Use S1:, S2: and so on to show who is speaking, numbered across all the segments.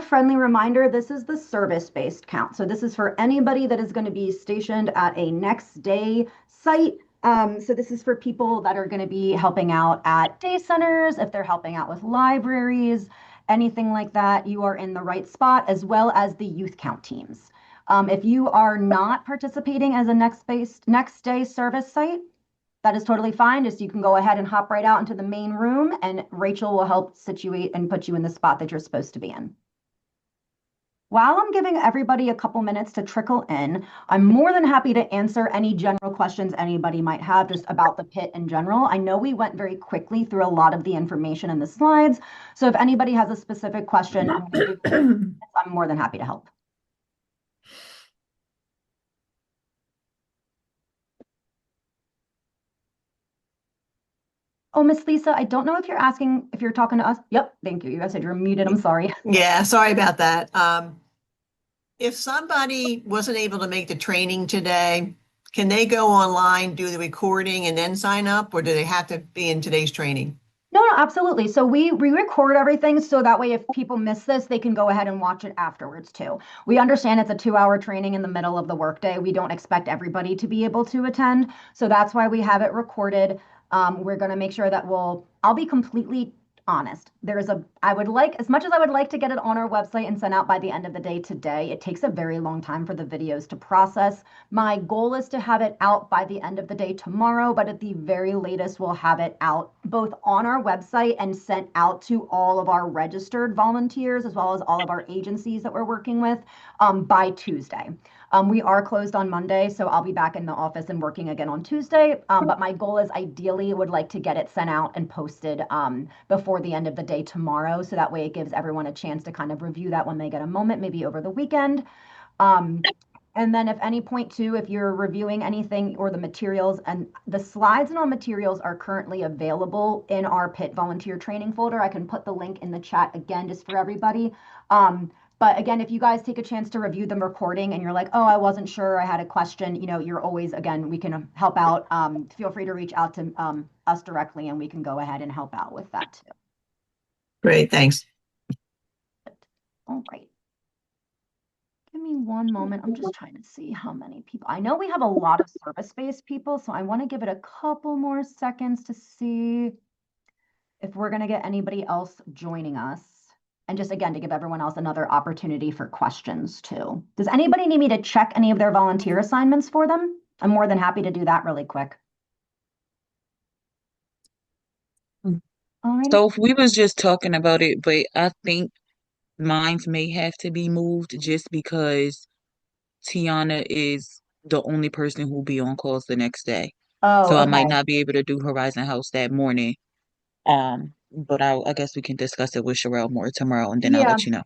S1: friendly reminder, this is the service-based count. So this is for anybody that is going to be stationed at a next day site. So this is for people that are going to be helping out at day centers, if they're helping out with libraries, anything like that, you are in the right spot, as well as the youth count teams. If you are not participating as a next day service site, that is totally fine. Just you can go ahead and hop right out into the main room, and Rachel will help situate and put you in the spot that you're supposed to be in. While I'm giving everybody a couple minutes to trickle in, I'm more than happy to answer any general questions anybody might have just about the pit in general. I know we went very quickly through a lot of the information in the slides, so if anybody has a specific question, I'm more than happy to help. Oh, Miss Lisa, I don't know if you're talking to us. Yep, thank you. You guys said you're muted. I'm sorry.
S2: Yeah, sorry about that. If somebody wasn't able to make the training today, can they go online, do the recording, and then sign up, or do they have to be in today's training?
S1: No, absolutely. So we record everything so that way if people miss this, they can go ahead and watch it afterwards too. We understand it's a 2-hour training in the middle of the workday. We don't expect everybody to be able to attend. So that's why we have it recorded. We're going to make sure that I'll be completely honest. As much as I would like to get it on our website and sent out by the end of the day today, it takes a very long time for the videos to process. My goal is to have it out by the end of the day tomorrow, but at the very latest, we'll have it out both on our website and sent out to all of our registered volunteers, as well as all of our agencies that we're working with by Tuesday. We are closed on Monday, so I'll be back in the office and working again on Tuesday. But my goal is ideally would like to get it sent out and posted before the end of the day tomorrow. So that way it gives everyone a chance to kind of review that when they get a moment, maybe over the weekend. And then if any point too, if you're reviewing anything or the materials, and the slides and all materials are currently available in our PIT volunteer training folder. I can put the link in the chat again, just for everybody. But again, if you guys take a chance to review the recording and you're like, oh, I wasn't sure, I had a question, you're always, again, we can help out. Feel free to reach out to us directly and we can go ahead and help out with that too.
S2: Great, thanks.
S1: All right. Give me one moment. I'm just trying to see how many people. I know we have a lot of service-based people, so I want to give it a couple more seconds to see if we're going to get anybody else joining us. And just again, to give everyone else another opportunity for questions too. Does anybody need me to check any of their volunteer assignments for them? I'm more than happy to do that really quick.
S3: Alrighty. So if we was just talking about it, but I think mine may have to be moved just because Tiana is the only person who'll be on calls the next day.
S1: Oh,
S3: so I
S1: okay.
S3: might not be able to do Horizon House that morning. But I guess we can discuss it with Sherelle more tomorrow, and then I'll let you know.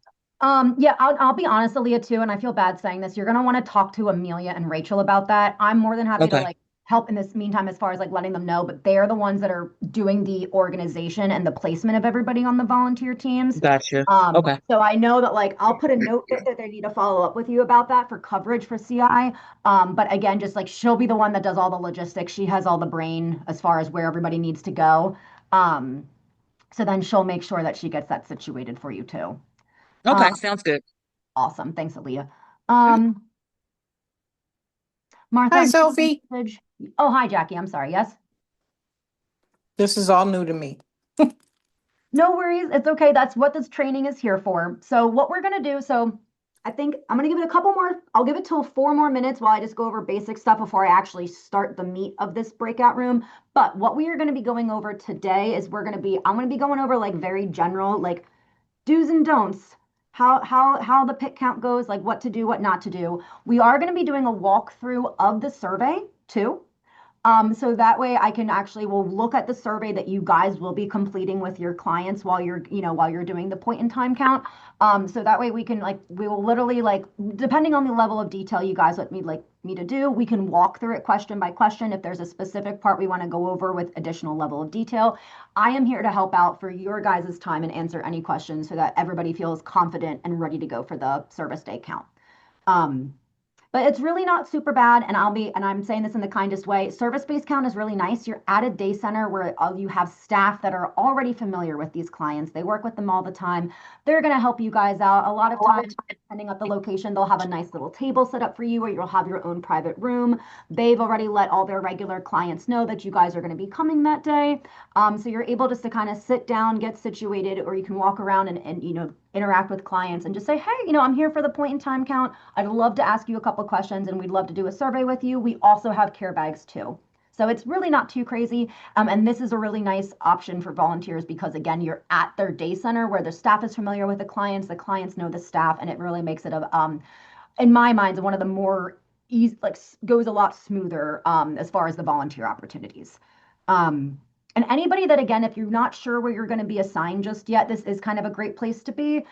S1: Yeah, I'll be honest, Aaliyah, too, and I feel bad saying this. You're gonna want to talk to Amelia and Rachel about that. I'm more than happy to help in this meantime as far as letting them know, but they're the ones that are doing the organization and the placement of everybody on the volunteer teams.
S3: Gotcha. Okay.
S1: So I know that I'll put a note that they need to follow up with you about that for coverage for CI. But again, just she'll be the one that does all the logistics. She has all the brain as far as where everybody needs to go. So then she'll make sure that she gets that situated for you too.
S3: Okay, sounds good.
S1: Awesome. Thanks, Aaliyah. Martha.
S4: Hi, Sophie.
S1: Oh, hi, Jackie. I'm sorry. Yes?
S4: This is all new to me.
S1: No worries. It's okay. That's what this training is here for. So what we're going to do, I think I'm going to give it a couple more. I'll give it till 4 more minutes while I just go over basic stuff before I actually start the meat of this breakout room. But what we are going to be going over today is I'm going to be going over very general, do's and don'ts. How the pit count goes, what to do, what not to do. We are going to be doing a walkthrough of the survey too. So that way we'll look at the survey that you guys will be completing with your clients while you're doing the point in time count. So that way we will literally depending on the level of detail you guys want me to do, we can walk through it question by question. If there's a specific part we want to go over with additional level of detail, I am here to help out for your guys' time and answer any questions so that everybody feels confident and ready to go for the service day count. But it's really not super bad. And I'm saying this in the kindest way. Service-based count is really nice. You're at a day center where you have staff that are already familiar with these clients. They work with them all the time. They're going to help you guys out. A lot of times, depending on the location, they'll have a nice little table set up for you, or you'll have your own private room. They've already let all their regular clients know that you guys are going to be coming that day. So you're able just to kind of sit down, get situated, or you can walk around and interact with clients and just say, hey, I'm here for the point in time count. I'd love to ask you a couple questions and we'd love to do a survey with you. We also have care bags too. So it's really not too crazy. And this is a really nice option for volunteers because, again, you're at their day center where the staff is familiar with the clients know the staff, and it really makes it, in my mind, one of the more easy, like goes a lot smoother as far as the volunteer opportunities. And anybody that, again, if you're not sure where you're going to be assigned just yet, this is kind of a great place to be.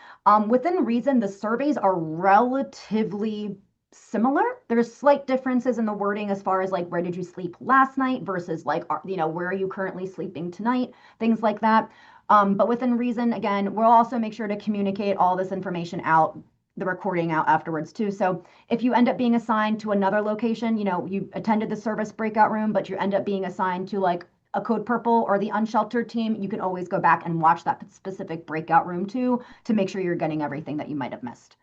S1: Within reason, the surveys are relatively similar. There's slight differences in the wording as far as like where did you sleep last night versus like where are you currently sleeping tonight, things like that. But within reason, again, we'll also make sure to communicate all this information out, the recording out afterwards too. So if you end up being assigned to another location, you attended the service breakout room, but you end up being assigned to like a code purple or the unsheltered team, you can always go back and watch that specific breakout room too to make sure you're getting everything that you might have missed.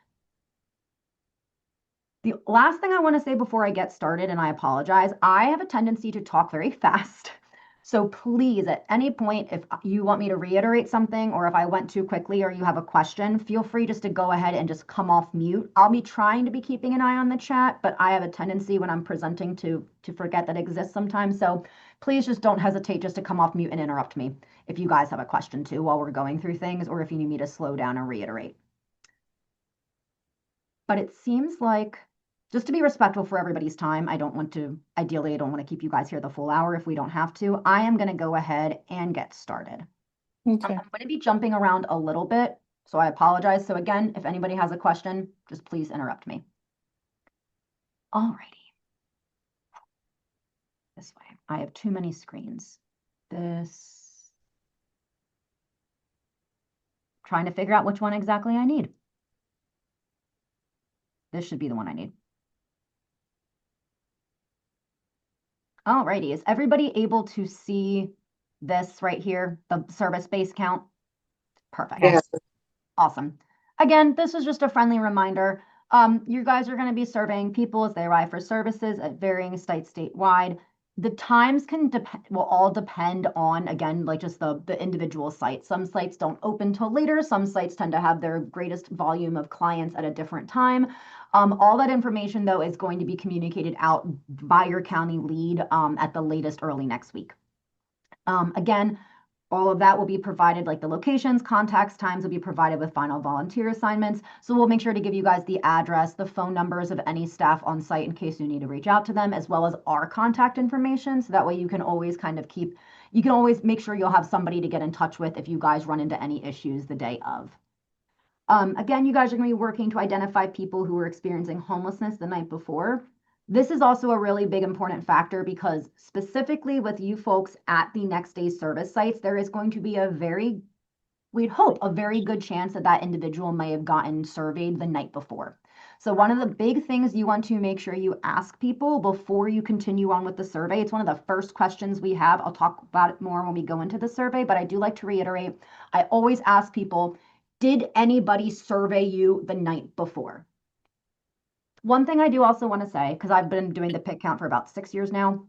S1: The last thing I want to say before I get started, and I apologize, I have a tendency to talk very fast. So please, at any point, if you want me to reiterate something or if I went too quickly or you have a question, feel free just to go ahead and just come off mute. I'll be trying to be keeping an eye on the chat, but I have a tendency when I'm presenting to forget that exists sometimes. So please just don't hesitate just to come off mute and interrupt me if you guys have a question too while we're going through things, or if you need me to slow down or reiterate. But it seems like, just to be respectful for everybody's time, ideally, I don't want to keep you guys here the full hour if we don't have to. I am going to go ahead and get started.
S4: Okay.
S1: I'm going to be jumping around a little bit, so I apologize. So again, if anybody has a question, just please interrupt me. Alrighty. This way. I have too many screens. Trying to figure out which one exactly I need. This should be the one I need. Alrighty, is everybody able to see this right here, the service-based count? Perfect.
S4: Yes.
S1: Awesome. Again, this is just a friendly reminder. You guys are going to be surveying people as they arrive for services at varying sites statewide. The times will all depend on, again, like just the individual site. Some sites don't open till later. Some sites tend to have their greatest volume of clients at a different time. All that information, though, is going to be communicated out by your county lead at the latest early next week. Again, all of that will be provided, like the locations, contacts, times will be provided with final volunteer assignments. So we'll make sure to give you guys the address, the phone numbers of any staff on site in case you need to reach out to them, as well as our contact information. So that way you can always make sure you'll have somebody to get in touch with if you guys run into any issues the day of. Again, you guys are going to be working to identify people who are experiencing homelessness the night before. This is also a really big important factor because specifically with you folks at the next day's service sites, there is going to be we'd hope, a very good chance that that individual may have gotten surveyed the night before. So one of the big things you want to make sure you ask people before you continue on with the survey, it's one of the first questions we have. I'll talk about it more when we go into the survey, but I do like to reiterate, I always ask people, did anybody survey you the night before? One thing I do also want to say, because I've been doing the pick count for about 6 years now,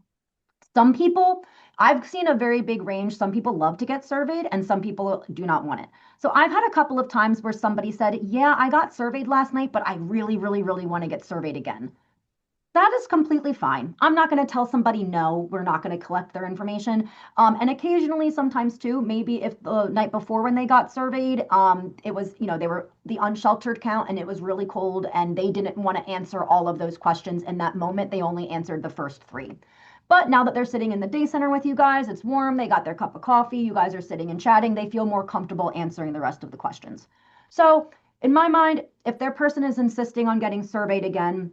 S1: some people, I've seen a very big range. Some people love to get surveyed and some people do not want it. So I've had a couple of times where somebody said, yeah, I got surveyed last night, but I really, really, really want to get surveyed again. That is completely fine. I'm not going to tell somebody, no, we're not going to collect their information. And occasionally, sometimes too, maybe if the night before when they got surveyed, it was, they were the unsheltered count and it was really cold and they didn't want to answer all of those questions in that moment. They only answered the first 3. But now that they're sitting in the day center with you guys, it's warm, they got their cup of coffee, you guys are sitting and chatting, they feel more comfortable answering the rest of the questions. So in my mind, if their person is insisting on getting surveyed again,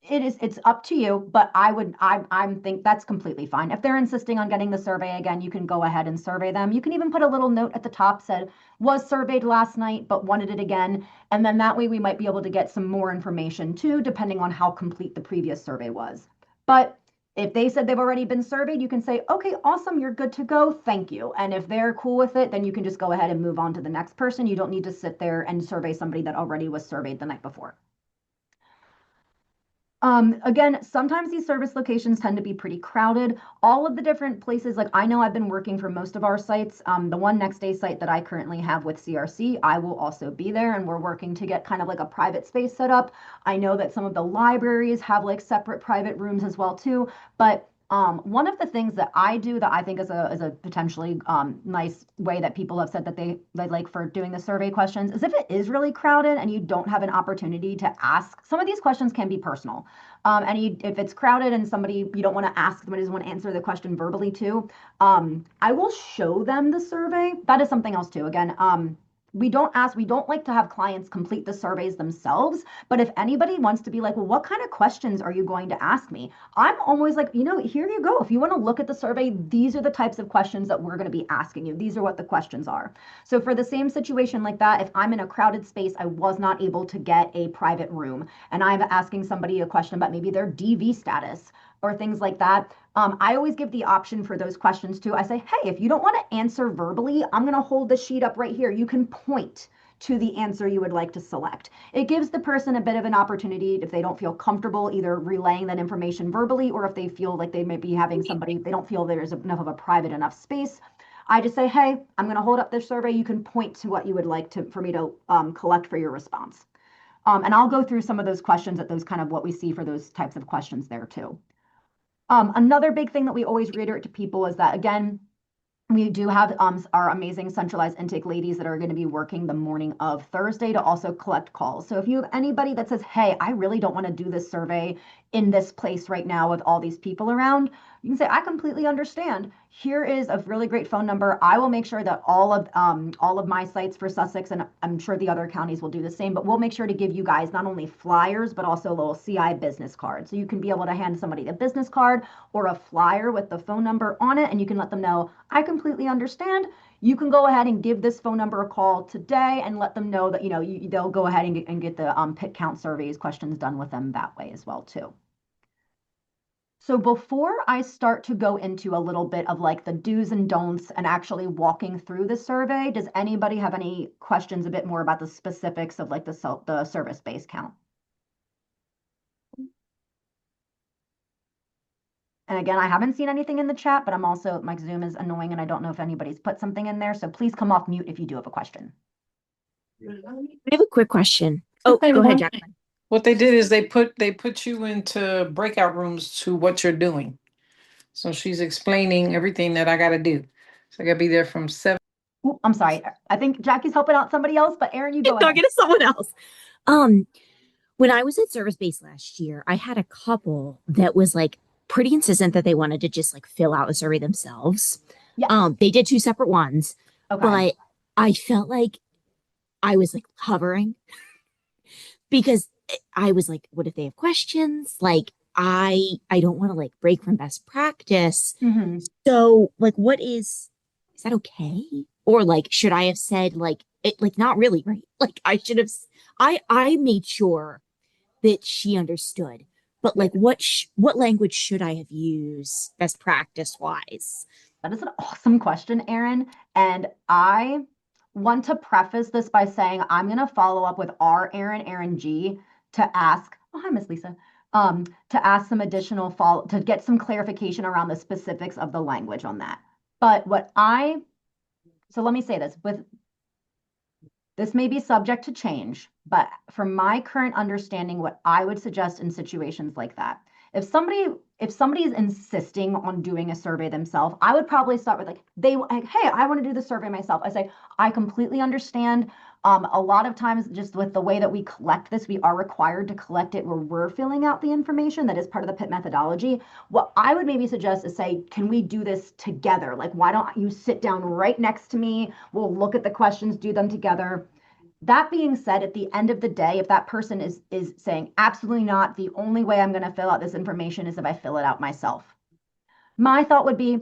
S1: it's up to you, but I think that's completely fine. If they're insisting on getting the survey again, you can go ahead and survey them. You can even put a little note at the top said was surveyed last night but wanted it again, and then that way we might be able to get some more information too, depending on how complete the previous survey was. But if they said they've already been surveyed, you can say, okay, awesome, you're good to go, thank you. And if they're cool with it, then you can just go ahead and move on to the next person. You don't need to sit there and survey somebody that already was surveyed the night before. Again, sometimes these service locations tend to be pretty crowded. All of the different places, like I know I've been working for most of our sites. The one next day site that I currently have with CRC, I will also be there, and we're working to get kind of like a private space set up. I know that some of the libraries have like separate private rooms as well too, but one of the things that I do that I think is a potentially nice way that people have said that they like for doing the survey questions is if it is really crowded and you don't have an opportunity to ask, some of these questions can be personal. If it's crowded and somebody you don't want to ask, somebody doesn't want to answer the question verbally too, I will show them the survey. That is something else too. Again, we don't like to have clients complete the surveys themselves, but if anybody wants to be like, well, what kind of questions are you going to ask me? I'm always like, here you go. If you want to look at the survey, these are the types of questions that we're going to be asking you. These are what the questions are. So for the same situation like that, if I'm in a crowded space, I was not able to get a private room, and I'm asking somebody a question about maybe their DV status or things like that. I always give the option for those questions too. I say, hey, if you don't want to answer verbally, I'm going to hold the sheet up right here. You can point to the answer you would like to select. It gives the person a bit of an opportunity if they don't feel comfortable either relaying that information verbally, or if they feel like they may be having somebody, they don't feel there's enough of a private enough space. I just say, hey, I'm going to hold up this survey. You can point to what you would like for me to collect for your response. And I'll go through some of those questions at those kind of what we see for those types of questions there too. Another big thing that we always reiterate to people is that, again, we do have our amazing centralized intake ladies that are going to be working the morning of Thursday to also collect calls. So if you have anybody that says, hey, I really don't want to do this survey in this place right now with all these people around, you can say, I completely understand. Here is a really great phone number. I will make sure that all of my sites for Sussex, and I'm sure the other counties will do the same, but we'll make sure to give you guys not only flyers, but also a little CI business card. So you can be able to hand somebody a business card or a flyer with the phone number on it, and you can let them know, I completely understand. You can go ahead and give this phone number a call today and let them know that, they'll go ahead and get the pit count surveys questions done with them that way as well too. So before I start to go into a little bit of like the do's and don'ts and actually walking through the survey, does anybody have any questions a bit more about the specifics of like the service base count? And again, I haven't seen anything in the chat, but my Zoom is annoying and I don't know if anybody's put something in there. So please come off mute if you do have a question.
S5: I have a quick question. Oh, go ahead, Jacqueline.
S4: What they did is they put you into breakout rooms to what you're doing. So she's explaining everything that I got to do. So I got to be there from 7.
S1: Ooh, I'm sorry. I think Jackie's helping out somebody else, but Erin, you go ahead.
S5: Talking to someone else. When I was at service base last year, I had a couple that was like pretty insistent that they wanted to just like fill out a survey themselves.
S1: Yeah.
S5: They did 2 separate ones,
S1: Okay.
S5: but I felt like I was like hovering because I was like, what if they have questions? Like, I don't want to like break from best practice.
S1: Mm-hmm.
S5: So like, is that okay? Or like, should I have said like, it, like, not really, right? Like I should have, I made sure that she understood, but like, what language should I have used best practice wise?
S1: That is an awesome question, Erin. And I want to preface this by saying I'm going to follow up with our Erin G, to ask, oh, hi, Miss Lisa, to ask some additional to get some clarification around the specifics of the language on that. But so let me say this may be subject to change, but from my current understanding, what I would suggest in situations like that, if somebody is insisting on doing a survey themselves, I would probably start with hey, I want to do the survey myself. I say, I completely understand. A lot of times, just with the way that we collect this, we are required to collect it where we're filling out the information that is part of the PIT methodology. What I would maybe suggest is say, can we do this together? Like, why don't you sit down right next to me? We'll look at the questions, do them together. That being said, at the end of the day, if that person is saying absolutely not, the only way I'm going to fill out this information is if I fill it out myself. My thought would be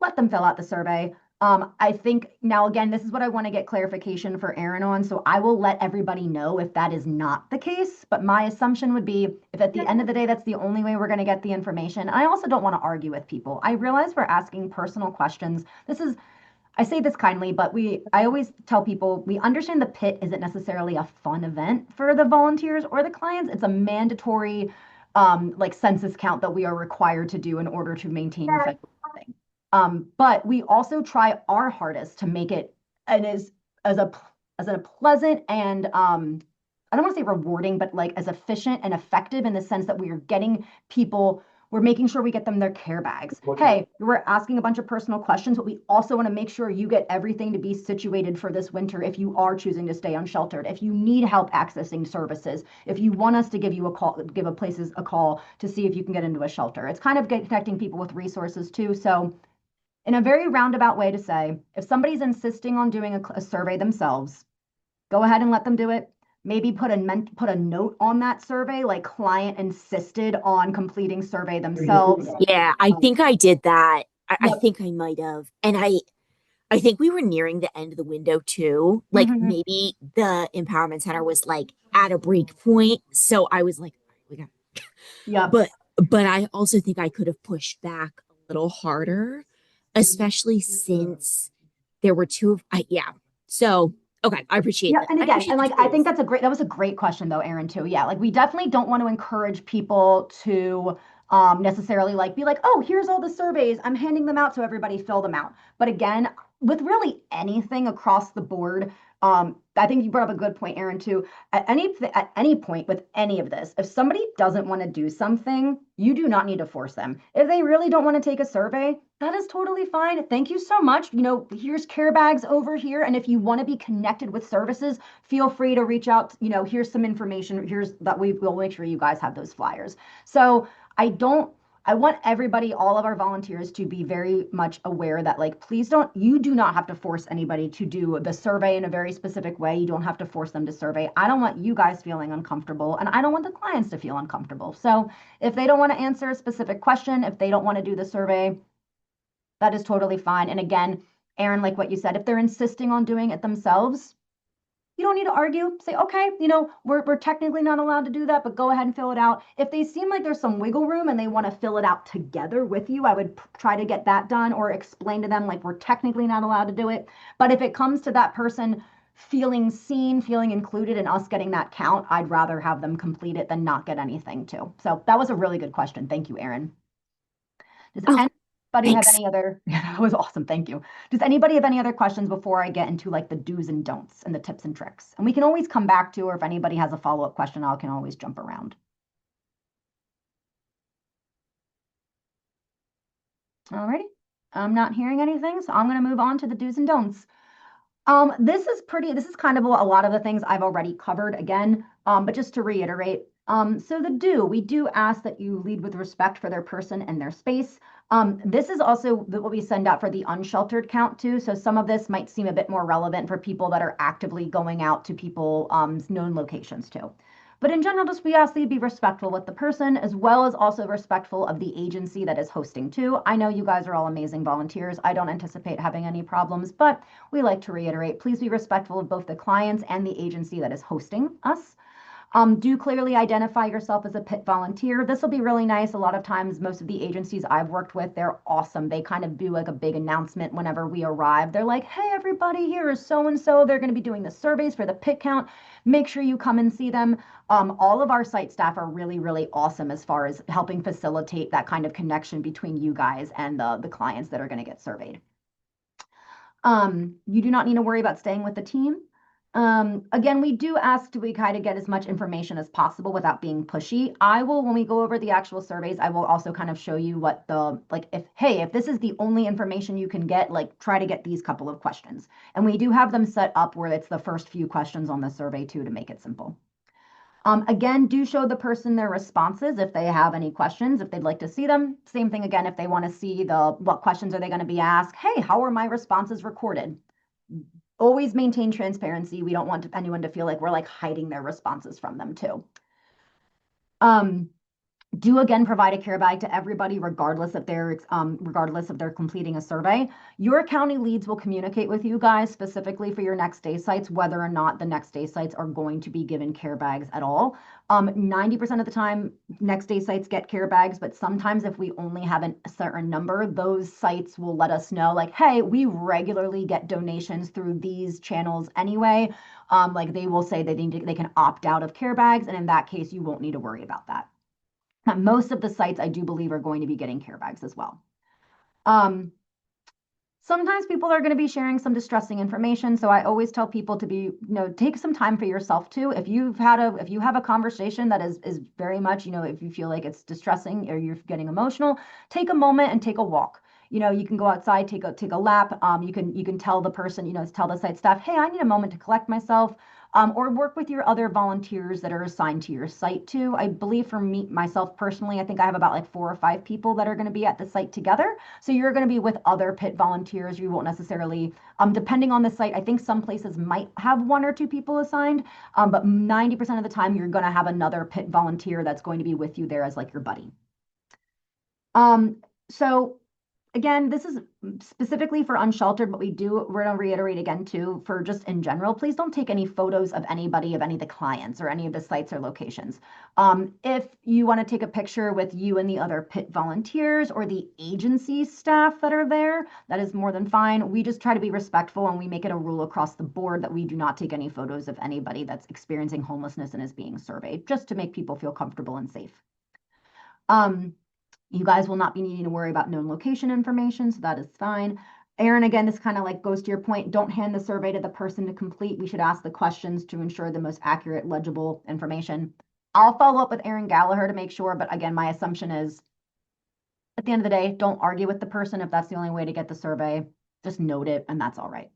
S1: let them fill out the survey. I think now, again, this is what I want to get clarification for Aaron on. So I will let everybody know if that is not the case. But my assumption would be if at the end of the day, that's the only way we're going to get the information. I also don't want to argue with people. I realize we're asking personal questions. I say this kindly, but I always tell people we understand the pit isn't necessarily a fun event for the volunteers or the clients. It's a mandatory like census count that we are required to do in order to maintain federal funding. But we also try our hardest to make it and as a as a pleasant and I don't want to say rewarding, but like as efficient and effective in the sense that we are getting people, we're making sure we get them their care bags. Hey, we're asking a bunch of personal questions, but we also want to make sure you get everything to be situated for this winter if you are choosing to stay unsheltered, if you need help accessing services, if you want us to give you a call, give a places a call to see if you can get into a shelter. It's kind of connecting people with resources too. So in a very roundabout way to say, if somebody's insisting on doing a survey themselves, go ahead and let them do it. Maybe put a note on that survey, like client insisted on completing survey themselves.
S5: Yeah, I think I did that. I
S1: Yep.
S5: think I might have. And I think we were nearing the end of the window too. Like
S1: Mhm.
S5: maybe the empowerment center was like at a break point. So I was like, we got
S1: Yep.
S5: but I also think I could have pushed back a little harder, especially since there were two of yeah. So okay, I appreciate
S1: Yeah,
S5: that.
S1: and
S5: I
S1: again,
S5: appreciate
S1: and
S5: the
S1: like I think
S5: tools.
S1: that was a great question though, Aaron, too. Yeah, like we definitely don't want to encourage people to necessarily like be like, oh, here's all the surveys. I'm handing them out so everybody fill them out. But again, with really anything across the board, I think you brought up a good point, Aaron, too. At any point with any of this, if somebody doesn't want to do something, you do not need to force them. If they really don't want to take a survey, that is totally fine. Thank you so much. You know, here's care bags over here. And if you want to be connected with services, feel free to reach out. You know, here's some information. Here's that we will make sure you guys have those flyers. So I don't, I want everybody, all of our volunteers to be very much aware that like, please don't, you do not have to force anybody to do the survey in a very specific way. You don't have to force them to survey. I don't want you guys feeling uncomfortable and I don't want the clients to feel uncomfortable. So if they don't want to answer a specific question, if they don't want to do the survey, that is totally fine. And again, Aaron, like what you said, if they're insisting on doing it themselves, you don't need to argue. Say, okay, you know, we're technically not allowed to do that, but go ahead and fill it out. If they seem like there's some wiggle room and they want to fill it out together with you, I would try to get that done or explain to them like we're technically not allowed to do it. But if it comes to that person feeling seen, feeling included in us getting that count, I'd rather have them complete it than not get anything too. So that was a really good question. Thank you, Aaron. Does
S5: Oh,
S1: anybody have
S5: thanks.
S1: any other? That was awesome. Thank you. Does anybody have any other questions before I get into like the do's and don'ts and the tips and tricks? And we can always come back to, or if anybody has a follow-up question, I can always jump around. Alrighty. I'm not hearing anything, so I'm going to move on to the do's and don'ts. This is kind of a lot of the things I've already covered again, but just to reiterate, so we do ask that you lead with respect for their person and their space. This is also what we send out for the unsheltered count too. So some of this might seem a bit more relevant for people that are actively going out to people, known locations too. But in general, just we ask that you be respectful with the person as well as also respectful of the agency that is hosting too. I know you guys are all amazing volunteers. I don't anticipate having any problems, but we like to reiterate, please be respectful of both the clients and the agency that is hosting us. Do clearly identify yourself as a PIT volunteer. This will be really nice. A lot of times, most of the agencies I've worked with, they're awesome. They kind of do like a big announcement whenever we arrive. They're like, hey, everybody, here is so and so. They're going to be doing the surveys for the PIT count. Make sure you come and see them. All of our site staff are really, really awesome as far as helping facilitate that kind of connection between you guys and the clients that are going to get surveyed. You do not need to worry about staying with the team. Again, we do ask to we kind of get as much information as possible without being pushy. I will, when we go over the actual surveys, I will also kind of show you what the, like, if, hey, if this is the only information you can get, like, try to get these couple of questions. And we do have them set up where it's the first few questions on the survey too, to make it simple. Again, do show the person their responses if they have any questions, if they'd like to see them. Same thing again, if they want to see what questions are they going to be asked. Hey, how are my responses recorded? Always maintain transparency. We don't want anyone to feel like we're like hiding their responses from them too. Do again provide a care bag to everybody, regardless of their completing a survey. Your county leads will communicate with you guys specifically for your next day sites, whether or not the next day sites are going to be given care bags at all. 90% of the time, next day sites get care bags, but sometimes if we only have a certain number, those sites will let us know, like, hey, we regularly get donations through these channels anyway. Like they will say that they can opt out of care bags, and in that case, you won't need to worry about that. Most of the sites I do believe are going to be getting care bags as well. Sometimes people are going to be sharing some distressing information, so I always tell people to be, take some time for yourself too. If you have a conversation that is very much, if you feel like it's distressing or you're getting emotional, take a moment and take a walk. You can go outside, take a lap. You can tell the person, tell the site staff, hey, I need a moment to collect myself. Or work with your other volunteers that are assigned to your site too. I believe for myself personally, I think I have about like 4 or 5 people that are going to be at the site together. So you're going to be with other pit volunteers. You won't necessarily, depending on the site, I think some places might have 1 or 2 people assigned, but 90% of the time you're going to have another pit volunteer that's going to be with you there as like your buddy. So again, this is specifically for unsheltered, but we're going to reiterate again too, for just in general, please don't take any photos of anybody, of any of the clients or any of the sites or locations. If you want to take a picture with you and the other pit volunteers or the agency staff that are there, that is more than fine. We just try to be respectful, and we make it a rule across the board that we do not take any photos of anybody that's experiencing homelessness and is being surveyed, just to make people feel comfortable and safe. You guys will not be needing to worry about known location information, so that is fine. Aaron, again, this kind of like goes to your point. Don't hand the survey to the person to complete. We should ask the questions to ensure the most accurate, legible information. I'll follow up with Aaron Gallagher to make sure, but again, my assumption is at the end of the day, don't argue with the person if that's the only way to get the survey. Just note it, and that's all right.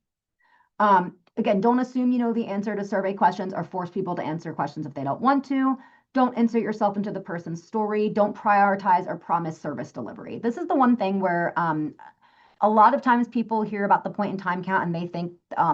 S1: Again, don't assume you know the answer to survey questions or force people to answer questions if they don't want to. Don't insert yourself into the person's story. Don't prioritize or promise service delivery. This is the one thing where a lot of times people hear about the point in time count and they think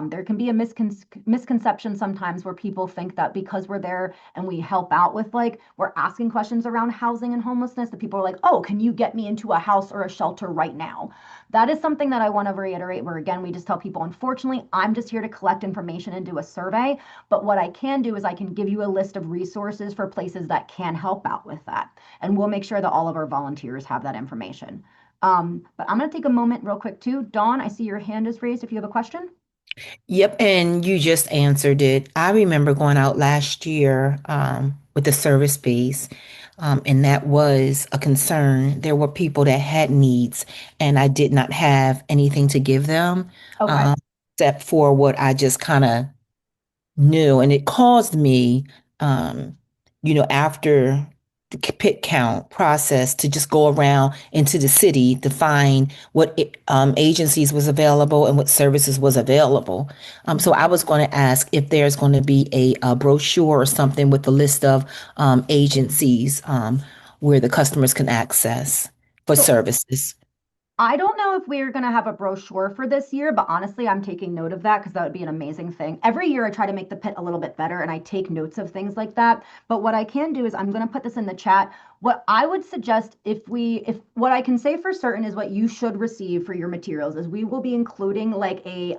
S1: there can be a misconception sometimes where people think that because we're there and we help out with, like, we're asking questions around housing and homelessness, that people are like, oh, can you get me into a house or a shelter right now? That is something that I want to reiterate, where again, we just tell people, unfortunately, I'm just here to collect information and do a survey. But what I can do is I can give you a list of resources for places that can help out with that. And we'll make sure that all of our volunteers have that information. But I'm going to take a moment real quick too. Dawn, I see your hand is raised if you have a question.
S6: Yep, and you just answered it. I remember going out last year with the service base, and that was a concern. There were people that had needs, and I did not have anything to give them,
S1: Okay.
S6: except for what I just kind of knew. And it caused me, um, after the pit count process, to just go around into the city to find what agencies was available and what services was available. So I was going to ask if there's going to be a brochure or something with the list of agencies where the customers can access for
S1: So
S6: services.
S1: I don't know if we're going to have a brochure for this year, but honestly, I'm taking note of that because that would be an amazing thing. Every year I try to make the pit a little bit better and I take notes of things like that. But what I can do is I'm going to put this in the chat. What I would suggest, if what I can say for certain is what you should receive for your materials is we will be including like a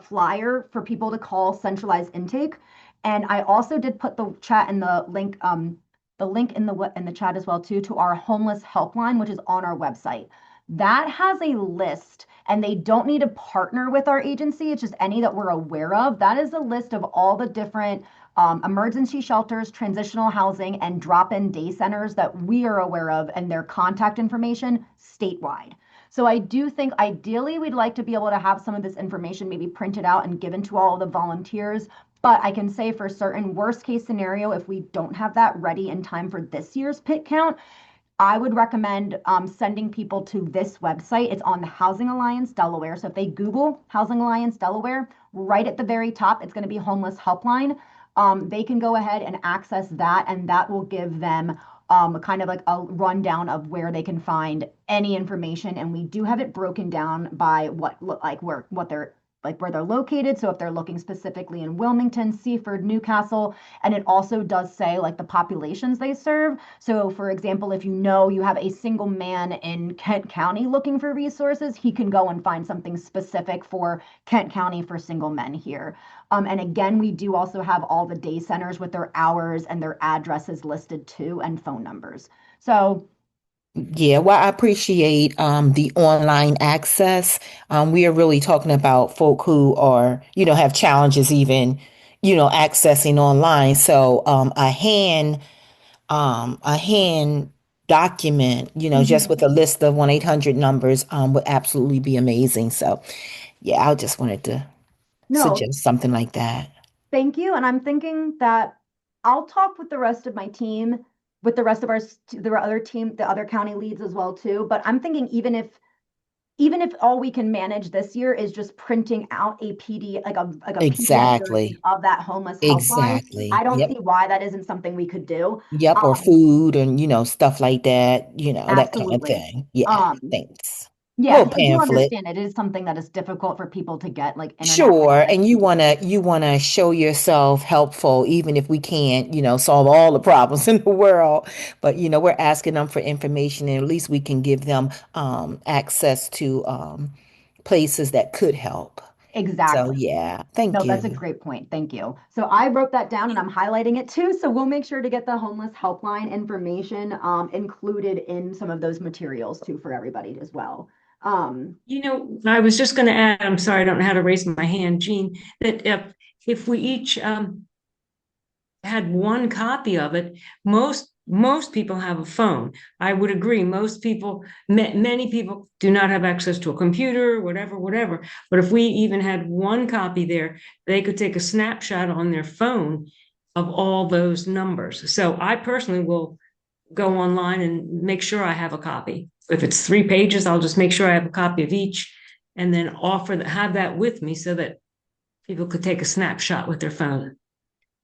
S1: flyer for people to call centralized intake. And I also did put the chat and the link in the chat as well too, to our homeless helpline, which is on our website. That has a list, and they don't need to partner with our agency. It's just any that we're aware of. That is a list of all the different emergency shelters, transitional housing, and drop-in day centers that we are aware of, and their contact information statewide. So I do think ideally we'd like to be able to have some of this information maybe printed out and given to all of the volunteers. But I can say for certain, worst case scenario, if we don't have that ready in time for this year's pit count, I would recommend sending people to this website. It's on the Housing Alliance Delaware. So if they Google Housing Alliance Delaware, right at the very top, it's going to be Homeless Helpline. They can go ahead and access that, and that will give them kind of like a rundown of where they can find any information. And we do have it broken down by what their like where they're located. So if they're looking specifically in Wilmington, Seaford, Newcastle, and it also does say like the populations they serve. So for example, if you know you have a single man in Kent County looking for resources, he can go and find something specific for Kent County for single men here. And again, we do also have all the day centers with their hours and their addresses listed too and phone numbers. So
S6: Yeah, well, I appreciate the online access. We are really talking about folk who are, have challenges even, accessing online. So a hand document, just
S1: mhm.
S6: with a list of 1-800 numbers, would absolutely be amazing. So yeah, I just wanted to
S1: No,
S6: suggest something like that.
S1: thank you. And I'm thinking that I'll talk with the rest of my team, with the rest of the other team, the other county leads as well too. But I'm thinking even if all we can manage this year is just printing out a PD, like a PDF version
S6: Exactly.
S1: of that homeless helpline, I
S6: Exactly.
S1: don't
S6: Yep.
S1: see why that isn't something we could do.
S6: Yep. Or
S1: Um,
S6: food and, stuff like that, that kind of
S1: Absolutely.
S6: thing. Yeah.
S1: Um,
S6: Thanks.
S1: yeah,
S6: Little
S1: because I do
S6: pamphlet.
S1: understand it is something that is difficult for people to get, like internet
S6: Sure.
S1: access.
S6: And you wanna show yourself helpful, even if we can't, solve all the problems in the world. But we're asking them for information, and at least we can give them access to places that could help. So
S1: Exactly.
S6: yeah, thank
S1: No, that's a
S6: you.
S1: great point. Thank you. So I wrote that down and I'm highlighting it too. So we'll make sure to get the homeless helpline information included in some of those materials too for everybody as well. Um,
S7: I was just going to add, I'm sorry, I don't know how to raise my hand, Jean, that if we each had one copy of it, most people have a phone. I would agree. Most people, many people do not have access to a computer, whatever. But if we even had one copy there, they could take a snapshot on their phone of all those numbers. So I personally will go online and make sure I have a copy. If it's 3 pages, I'll just make sure I have a copy of each and then have that with me so that people could take a snapshot with their phone.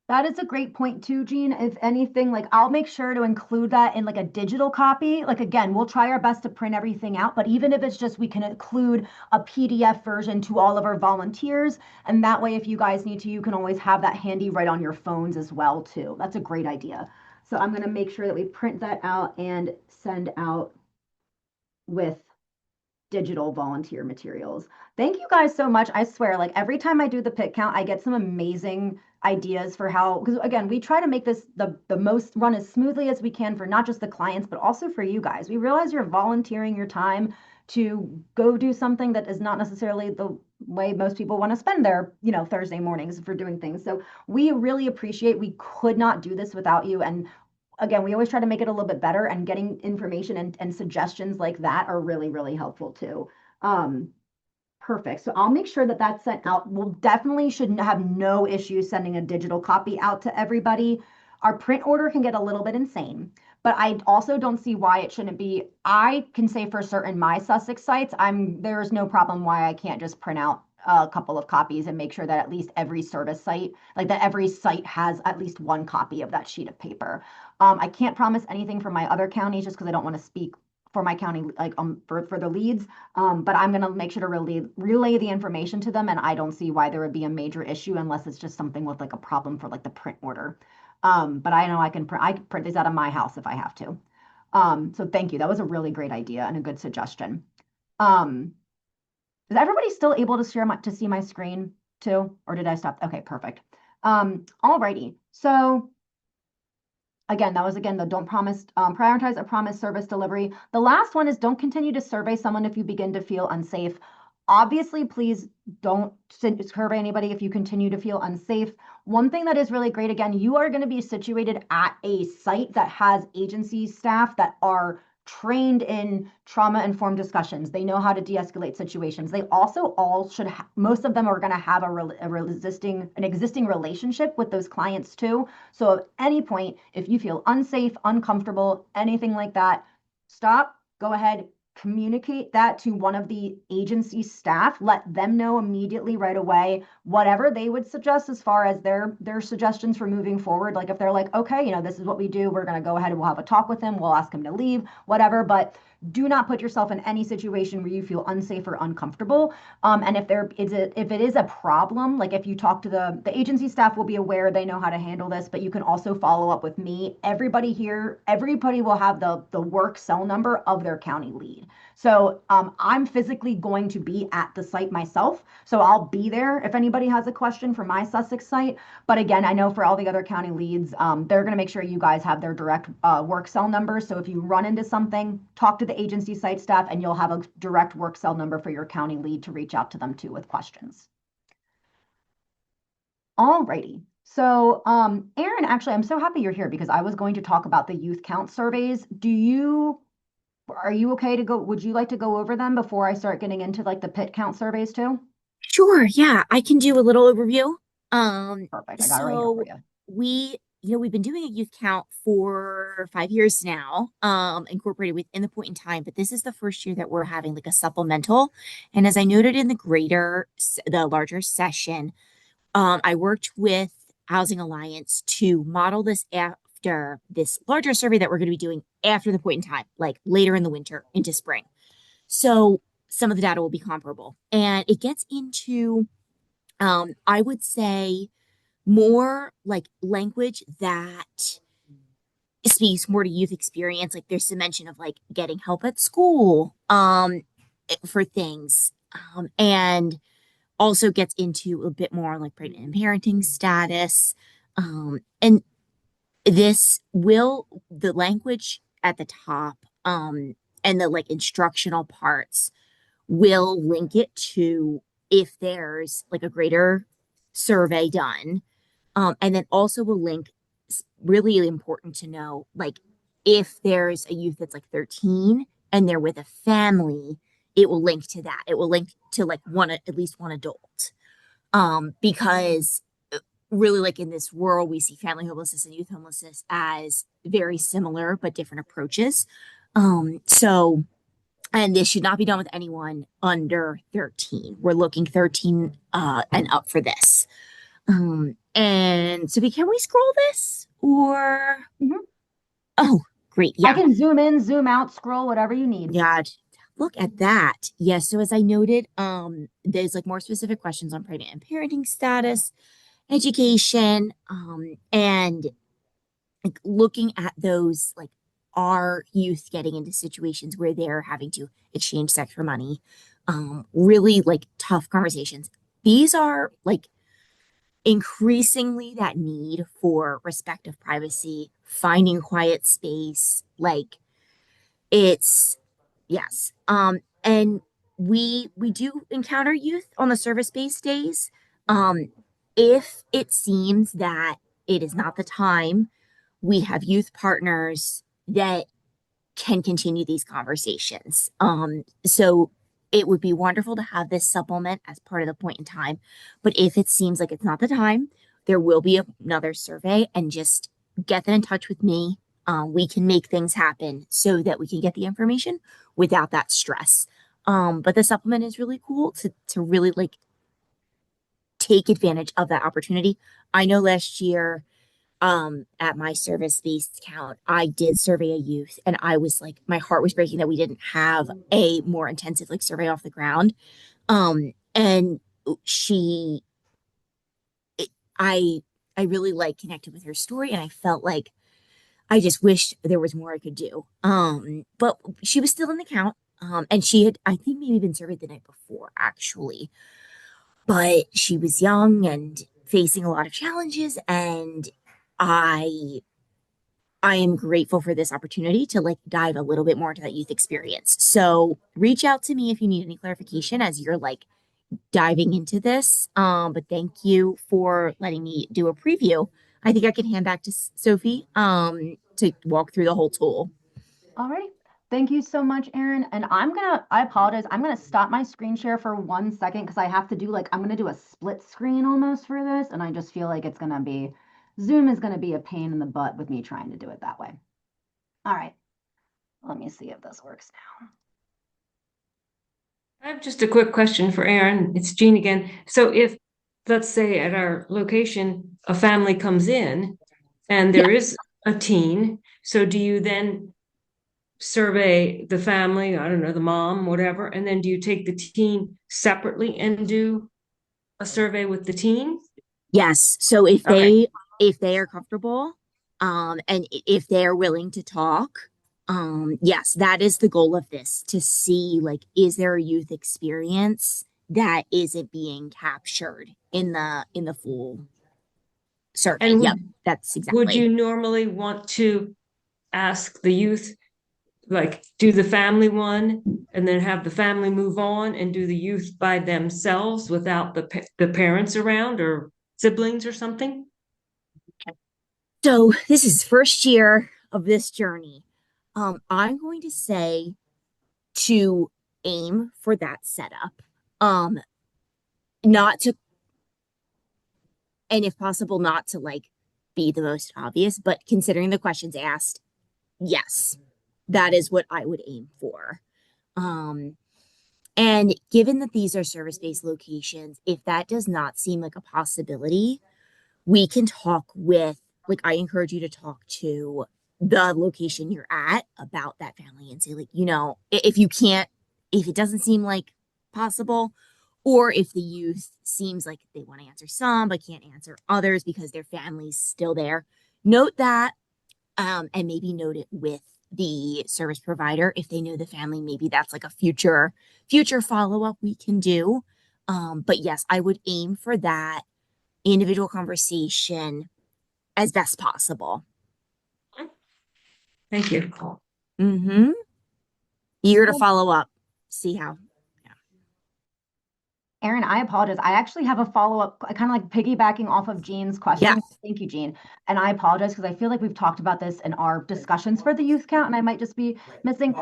S1: That is a great point too, Jean. If anything, like I'll make sure to include that in like a digital copy. Like again, we'll try our best to print everything out, but even if it's just we can include a PDF version to all of our volunteers, and that way if you guys need to, you can always have that handy right on your phones as well too. That's a great idea. So I'm going to make sure that we print that out and send out with digital volunteer materials. Thank you guys so much. I swear, like every time I do the pit count, I get some amazing ideas for how, because again, we try to make this the most run as smoothly as we can for not just the clients, but also for you guys. We realize you're volunteering your time to go do something that is not necessarily the way most people want to spend their, Thursday mornings for doing things. So we really appreciate we could not do this without you. And again, we always try to make it a little bit better, and getting information and suggestions like that are really, really helpful too. Um, Perfect. So I'll make sure that that's sent out. We'll definitely should have no issue sending a digital copy out to everybody. Our print order can get a little bit insane, but I also don't see why it shouldn't be. I can say for certain my Sussex sites, there's no problem why I can't just print out a couple of copies and make sure that at least every service site, like that every site has at least one copy of that sheet of paper. I can't promise anything for my other counties just because I don't want to speak for my county, like for the leads. But I'm going to make sure to relay the information to them, and I don't see why there would be a major issue unless it's just something with like a problem for like the print order. But I know I can print these out of my house if I have to. So thank you. That was a really great idea and a good suggestion. Um, is everybody still able to see my screen too, or did I stop? Okay, perfect. Alrighty. So again, that was again the don't promise, prioritize a promise service delivery. The last one is don't continue to survey someone if you begin to feel unsafe. Obviously, please don't survey anybody if you continue to feel unsafe. One thing that is really great, again, you are going to be situated at a site that has agency staff that are trained in trauma-informed discussions. They know how to de-escalate situations. They also all most of them are going to have an existing relationship with those clients too. So at any point, if you feel unsafe, uncomfortable, anything like that, stop, go ahead, communicate that to one of the agency staff, let them know immediately right away whatever they would suggest as far as their suggestions for moving forward. Like if they're like, okay, this is what we do, we're going to go ahead and we'll have a talk with him, we'll ask him to leave, whatever, but do not put yourself in any situation where you feel unsafe or uncomfortable. And if it is a problem, like if you talk to the agency staff will be aware, they know how to handle this, but you can also follow up with me. Everybody will have the work cell number of their county lead. So I'm physically going to be at the site myself. So I'll be there if anybody has a question for my Sussex site. But again, I know for all the other county leads, they're going to make sure you guys have their direct work cell number. So if you run into something, talk to the agency site staff and you'll have a direct work cell number for your county lead to reach out to them too with questions. Alrighty. So, Aaron, actually, I'm so happy you're here because I was going to talk about the youth count surveys. Are you okay to go? Would you like to go over them before I start getting into like the pit count surveys too?
S5: Sure, yeah, I can do a little overview.
S1: Perfect. I got it right here for
S5: So
S1: you.
S5: we've been doing a youth count for 5 years now, incorporated within the point in time, but this is the first year that we're having like a supplemental. And as I noted in the larger session, I worked with Housing Alliance to model this after this larger survey that we're going to be doing after the point in time, like later in the winter into spring. So some of the data will be comparable. And it gets into, I would say, more like language that speaks more to youth experience. Like there's some mention of like getting help at school for things. And also gets into a bit more like pregnant and parenting status. And the language at the top and the like instructional parts will link it to if there's like a greater survey done. And then also will link, really important to know, like if there's a youth that's like 13 and they're with a family, it will link to that. It will link to like at least one adult. Because really like in this world, we see family homelessness and youth homelessness as very similar but different approaches. So and this should not be done with anyone under 13. We're looking 13 and up for this. And so can we scroll this or?
S1: Mhm.
S5: Oh, great. Yeah.
S1: I can zoom in, zoom out, scroll, whatever you need.
S5: God, look at that. Yes. So as I noted, there's like more specific questions on pregnant and parenting status, education, and like looking at those, like, are youth getting into situations where they're having to exchange sex for money? Really like tough conversations. These are like increasingly that need for respect of privacy, finding quiet space, like it's yes. And we do encounter youth on the service-based days. Um, if it seems that it is not the time, we have youth partners that can continue these conversations. So it would be wonderful to have this supplement as part of the point in time. But if it seems like it's not the time, there will be another survey and just get them in touch with me. We can make things happen so that we can get the information without that stress. But the supplement is really cool to really like take advantage of that opportunity. I know last year at my service-based count, I did survey a youth and I was like, my heart was breaking that we didn't have a more intensive like survey off the ground. And she it, I really like connected with her story and I felt like I just wished there was more I could do. But she was still in the count. And she had, I think, maybe been surveyed the night before, actually. But she was young and facing a lot of challenges, and I I am grateful for this opportunity to like dive a little bit more into that youth experience. So reach out to me if you need any clarification as you're like diving into this. But thank you for letting me do a preview. I think I can hand back to Sophie to walk through the whole tool.
S1: Alrighty. Thank you so much, Erin. And I apologize. I'm gonna stop my screen share for 1 second because I have to do I'm gonna do a split screen almost for this. And I just feel like Zoom is gonna be a pain in the butt with me trying to do it that way. All right. Let me see if this works now.
S7: I have just a quick question for Aaron. It's Jean again. So if, let's say at our location, a family comes in and there is a teen, so do you then survey the family, I don't know, the mom, whatever, and then do you take the teen separately and do a survey with the teen?
S5: Yes. So
S7: Okay.
S5: if they are comfortable, and if they are willing to talk, yes, that is the goal of this, to see like, is there a youth experience that isn't being captured in the full survey?
S7: And
S5: Yep,
S7: would
S5: that's
S7: would
S5: exactly.
S7: you normally want to ask the youth, like do the family one and then have the family move on and do the youth by themselves without the parents around or siblings or something?
S5: So this is first year of this journey. I'm going to say to aim for that setup. Um, not to, and if possible, not to like be the most obvious, but considering the questions asked, yes, that is what I would aim for. Um, and given that these are service-based locations, if that does not seem like a possibility, we can talk with, like, I encourage you to talk to the location you're at about that family and say, like, if you can't, if it doesn't seem like possible, or if the youth seems like they want to answer some but can't answer others because their family's still there, note that, and maybe note it with the service provider if they know the family. Maybe that's like a future follow-up we can do. But yes, I would aim for that individual conversation as best possible.
S7: Thank you.
S5: Mm-hmm. Eager to follow up. See how.
S1: Erin, I apologize. I actually have a follow-up, kind of like piggybacking off of Jean's
S5: Yeah.
S1: question. Thank you, Jean. And I apologize because I feel like we've talked about this in our discussions for the youth count, and I might just be missing.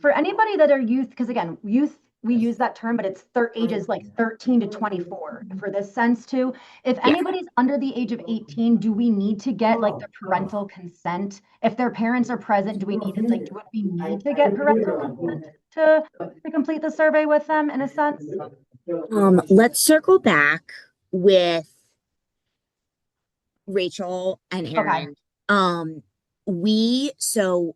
S1: For anybody that are youth, because again, youth, we use that term, but it's ages like 13 to 24 for this sense too. If
S5: Yeah.
S1: anybody's under the age of 18, do we need to get like the parental consent? If their parents are present, do we need to like, do we need to get parental consent to complete the survey with them in a sense?
S5: Let's circle back with Rachel and
S1: Okay.
S5: Aaron. So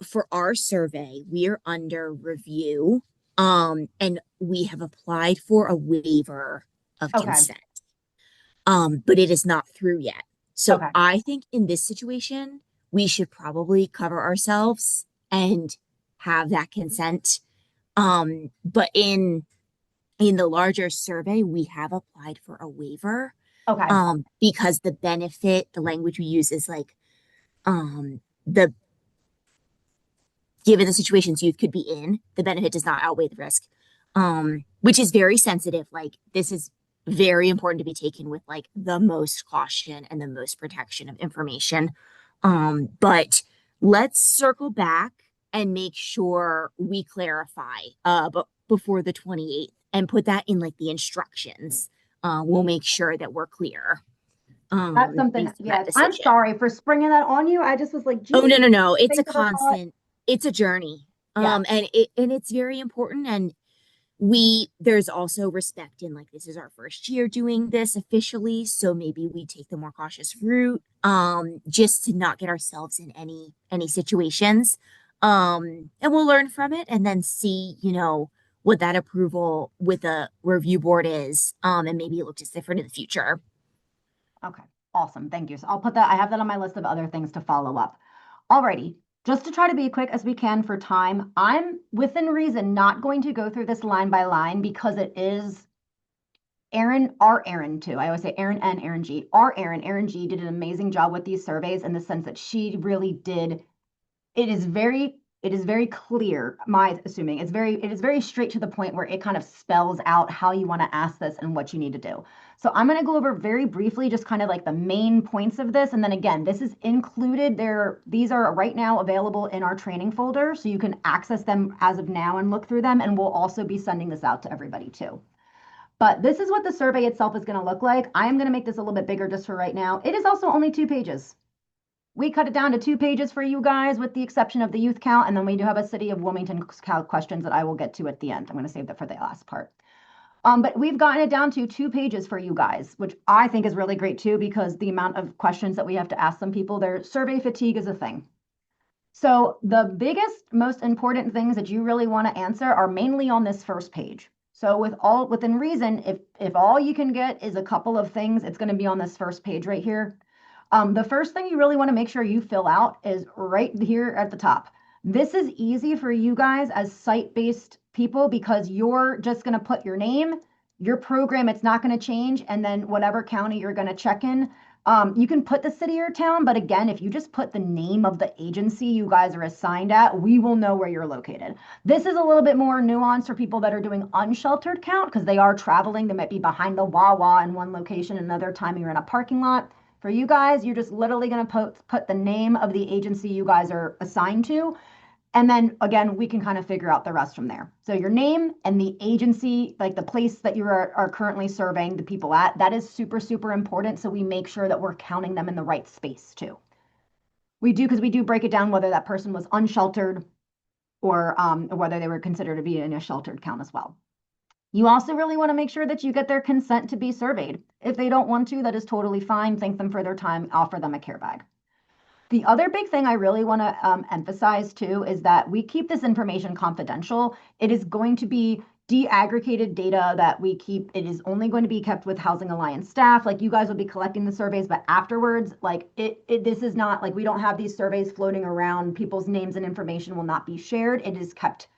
S5: for our survey, we are under review. And we have applied for a waiver of
S1: Okay.
S5: consent. But it is not through yet. So
S1: Okay.
S5: I think in this situation, we should probably cover ourselves and have that consent. But in the larger survey, we have applied for a waiver.
S1: Okay.
S5: Because the language we use is like, the given the situations youth could be in, the benefit does not outweigh the risk. Which is very sensitive. Like, this is very important to be taken with like the most caution and the most protection of information. But let's circle back and make sure we clarify but before the 28th and put that in like the instructions. We'll make sure that we're clear.
S1: That's something,
S5: Based on that
S1: yes. I'm
S5: decision.
S1: sorry for springing that on you. I just was like,
S5: Oh,
S1: geez,
S5: no. It's a
S1: think of a thought.
S5: constant, it's a journey.
S1: Yeah.
S5: And it's very important. And there's also respect in like, this is our first year doing this officially. So maybe we take the more cautious route, just to not get ourselves in any situations. And we'll learn from it and then see, what that approval with a review board is. And maybe it looks just different in the future.
S1: Okay. Awesome. Thank you. So I'll put that, I have that on my list of other things to follow up. Alrighty. Just to try to be quick as we can for time, I'm within reason not going to go through this line by line because it is our Aaron too. I always say Aaron and Aaron G. Aaron G did an amazing job with these surveys in the sense that she really did. It is very clear, my assuming. It is very straight to the point where it kind of spells out how you want to ask this and what you need to do. So I'm going to go over very briefly just kind of like the main points of this. And then again, this is included there. These are right now available in our training folder. So you can access them as of now and look through them. And we'll also be sending this out to everybody too. But this is what the survey itself is going to look like. I am going to make this a little bit bigger just for right now. It is also only 2 pages. We cut it down to 2 pages for you guys with the exception of the youth count. And then we do have a city of Wilmington questions that I will get to at the end. I'm going to save that for the last part. But we've gotten it down to 2 pages for you guys, which I think is really great too, because the amount of questions that we have to ask some people, their survey fatigue is a thing. So the biggest, most important things that you really want to answer are mainly on this first page. So within reason, if all you can get is a couple of things, it's going to be on this first page right here. The first thing you really want to make sure you fill out is right here at the top. This is easy for you guys as site-based people because you're just going to put your name, your program, it's not going to change, and then whatever county you're going to check in. You can put the city or town, but again, if you just put the name of the agency you guys are assigned at, we will know where you're located. This is a little bit more nuanced for people that are doing unsheltered count because they are traveling. They might be behind the Wawa in one location, another time you're in a parking lot. For you guys, you're just literally going to put the name of the agency you guys are assigned to. And then again, we can kind of figure out the rest from there. So your name and the agency, like the place that you are currently serving the people at, that is super, super important. So we make sure that we're counting them in the right space too. Because we do break it down whether that person was unsheltered or whether they were considered to be in a sheltered count as well. You also really want to make sure that you get their consent to be surveyed. If they don't want to, that is totally fine. Thank them for their time, offer them a care bag. The other big thing I really want to emphasize too is that we keep this information confidential. It is going to be de-aggregated data that we keep. It is only going to be kept with Housing Alliance staff. Like you guys will be collecting the surveys, but afterwards, like this is not like we don't have these surveys floating around. People's names and information will not be shared. It is kept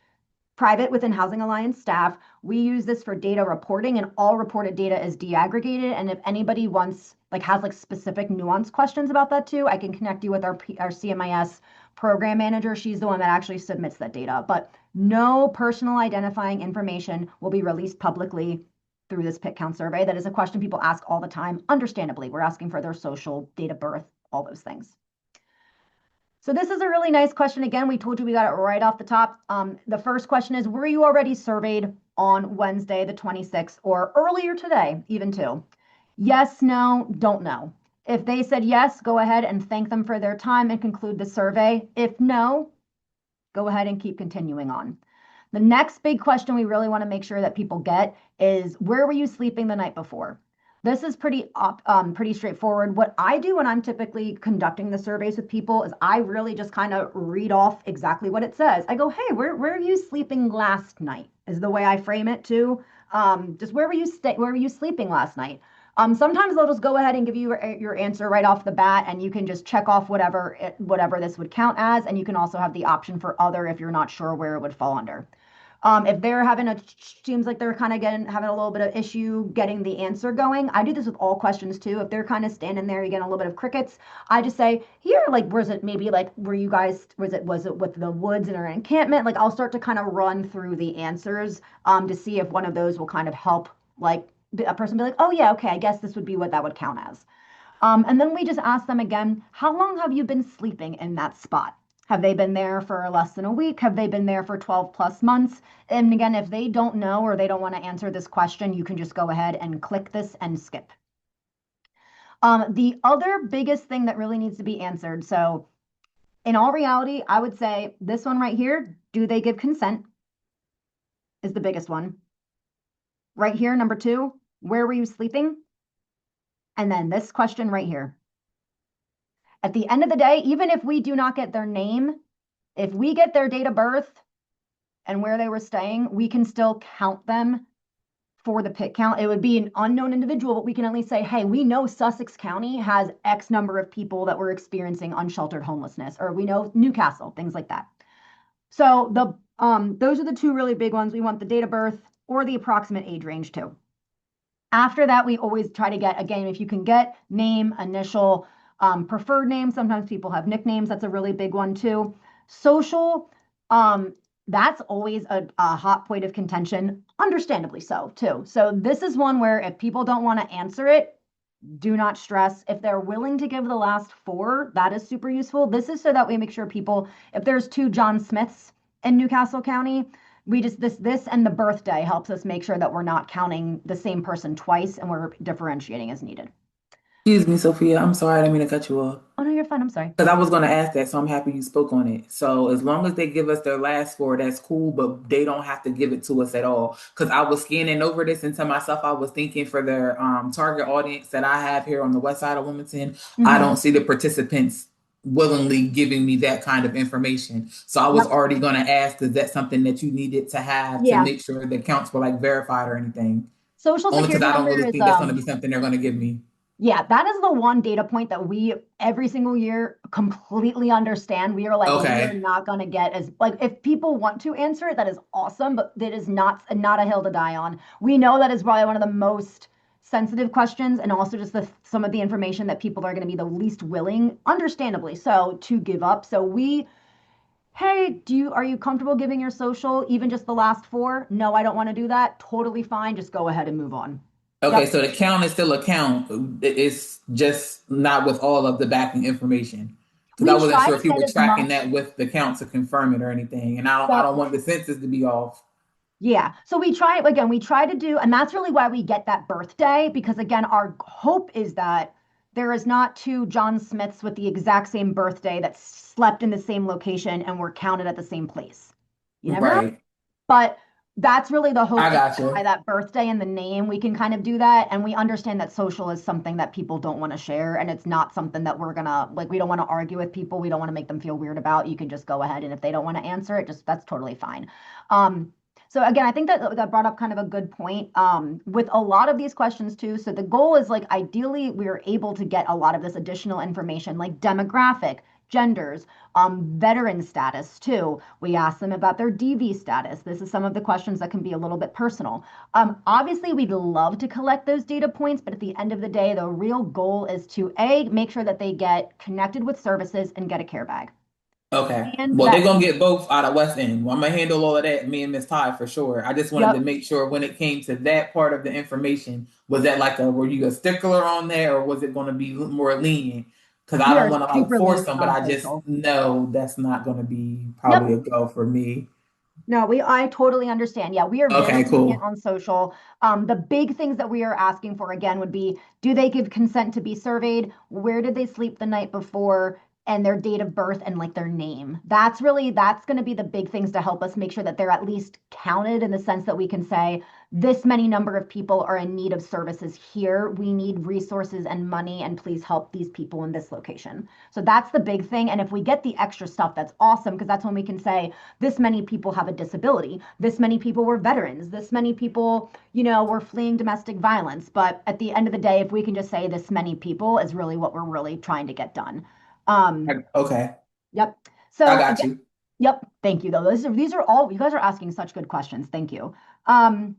S1: private within Housing Alliance staff. We use this for data reporting, and all reported data is de-aggregated. And if anybody has specific nuance questions about that too, I can connect you with our CMIS program manager. She's the one that actually submits that data. But no personal identifying information will be released publicly through this PIT count survey. That is a question people ask all the time. Understandably, we're asking for their social, date of birth, all those things. So this is a really nice question. Again, we told you we got it right off the top. The first question is, were you already surveyed on Wednesday, the 26th, or earlier today, even too? Yes, no, don't know. If they said yes, go ahead and thank them for their time and conclude the survey. If no, go ahead and keep continuing on. The next big question we really want to make sure that people get is, where were you sleeping the night before? This is pretty straightforward. What I do when I'm typically conducting the surveys with people is I really just kind of read off exactly what it says. I go, hey, where are you sleeping last night? Is the way I frame it too. Just where were you sleeping last night? Sometimes they'll just go ahead and give you your answer right off the bat, and you can just check off whatever this would count as, and you can also have the option for other if you're not sure where it would fall under. If they're seems like they're kind of having a little bit of issue getting the answer going. I do this with all questions too. If they're kind of standing there, you get a little bit of crickets. I just say, here, like, was it with the woods in our encampment? Like, I'll start to kind of run through the answers to see if one of those will kind of help, like, a person be like, oh yeah, okay, I guess this would be what that would count as. And then we just ask them again, how long have you been sleeping in that spot? Have they been there for less than a week? Have they been there for 12 plus months? And again, if they don't know or they don't want to answer this question, you can just go ahead and click this and skip. The other biggest thing that really needs to be answered. So in all reality, I would say this one right here, do they give consent? Is the biggest one. Right here, number 2, where were you sleeping? And then this question right here. At the end of the day, even if we do not get their name, if we get their date of birth and where they were staying, we can still count them for the PIT count. It would be an unknown individual, but we can at least say, hey, we know Sussex County has X number of people that were experiencing unsheltered homelessness, or we know Newcastle, things like that. So those are the 2 really big ones. We want the date of birth or the approximate age range too. After that, we always try to get, again, if you can get name, initial, preferred name. Sometimes people have nicknames. That's a really big one too. Social, that's always a hot point of contention, understandably so too. So this is one where if people don't want to answer it, do not stress. If they're willing to give the last 4, that is super useful. This is so that we make sure people, if there's 2 John Smiths in Newcastle County, we just, this and the birthday helps us make sure that we're not counting the same person twice and we're differentiating as needed.
S8: Excuse me, Sophia. I'm sorry. I didn't mean to cut you off.
S1: Oh, no, you're fine. I'm sorry.
S8: Because I was going to ask that, so I'm happy you spoke on it. So as long as they give us their last 4, that's cool, but they don't have to give it to us at all. Because I was scanning over this and to myself, I was thinking for their target audience that I have here on the west side of Wilmington, I don't see the participants willingly giving me that kind of information. So I was
S1: Yep.
S8: already going to ask, is that something that you needed to have to
S1: Yeah.
S8: make sure the accounts were like verified or anything?
S1: Social
S8: Only because
S1: security
S8: I don't
S1: number
S8: really
S1: is
S8: think that's going to be something they're going to give me.
S1: yeah, that is the one data point that we every single year completely understand. We are like, we are
S8: Okay.
S1: not going to get as like if people want to answer it, that is awesome, but that is not a hill to die on. We know that is probably one of the most sensitive questions, and also just some of the information that people are going to be the least willing, understandably so, to give up. So hey, are you comfortable giving your social, even just the last four? No, I don't want to do that. Totally fine. Just go ahead and move on.
S8: Okay,
S1: Yep.
S8: so the count is still a count. It's just not with all of the backing information. Because I
S1: We
S8: wasn't
S1: try
S8: sure
S1: to
S8: if you
S1: get
S8: were
S1: as
S8: tracking
S1: much.
S8: that with the count to confirm it or anything. And I
S1: Yep.
S8: don't want the census to be off.
S1: Yeah. So we try to do, and that's really why we get that birthday, because again, our hope is that there is not two John Smiths with the exact same birthday that slept in the same location and were counted at the same place. You never know.
S8: Right.
S1: But that's really the hope
S8: I
S1: is
S8: got
S1: that by
S8: you.
S1: that birthday and the name, we can kind of do that. And we understand that social is something that people don't want to share. And it's not something that we're gonna, like, we don't want to argue with people. We don't want to make them feel weird about. You can just go ahead. And if they don't want to answer it, just that's totally fine. So again, I think that brought up kind of a good point with a lot of these questions too. So the goal is like ideally we're able to get a lot of this additional information like demographic, genders, veteran status too. We ask them about their DV status. This is some of the questions that can be a little bit personal. Obviously, we'd love to collect those data points, but at the end of the day, the real goal is to make sure that they get connected with services and get a care bag.
S8: Okay.
S1: And
S8: Well, they're
S1: that,
S8: gonna get both out of West End. Well, I'm gonna handle all of that, me and Miss Ty for sure. I just wanted to
S1: yep,
S8: make sure when it came to that part of the information, was that like were you a stickler on there or was it gonna be more lenient? Because I
S1: we
S8: don't
S1: are
S8: want to like
S1: super
S8: force
S1: lenient
S8: them, but
S1: on
S8: I just
S1: social.
S8: know that's not gonna be
S1: Yep.
S8: probably a go for me.
S1: No, I totally understand. Yeah, we are very
S8: Okay,
S1: lenient
S8: cool.
S1: on social. The big things that we are asking for again would be, do they give consent to be surveyed? Where did they sleep the night before? And their date of birth and like their name. That's going to be the big things to help us make sure that they're at least counted in the sense that we can say this many number of people are in need of services here. We need resources and money, and please help these people in this location. So that's the big thing. And if we get the extra stuff, that's awesome because that's when we can say, this many people have a disability, this many people were veterans, this many people, were fleeing domestic violence. But at the end of the day, if we can just say this many people is really what we're really trying to get done.
S8: Okay,
S1: Yep.
S8: I
S1: So
S8: got
S1: again,
S8: you.
S1: yep, thank you though. These are all, you guys are asking such good questions. Thank you. Um,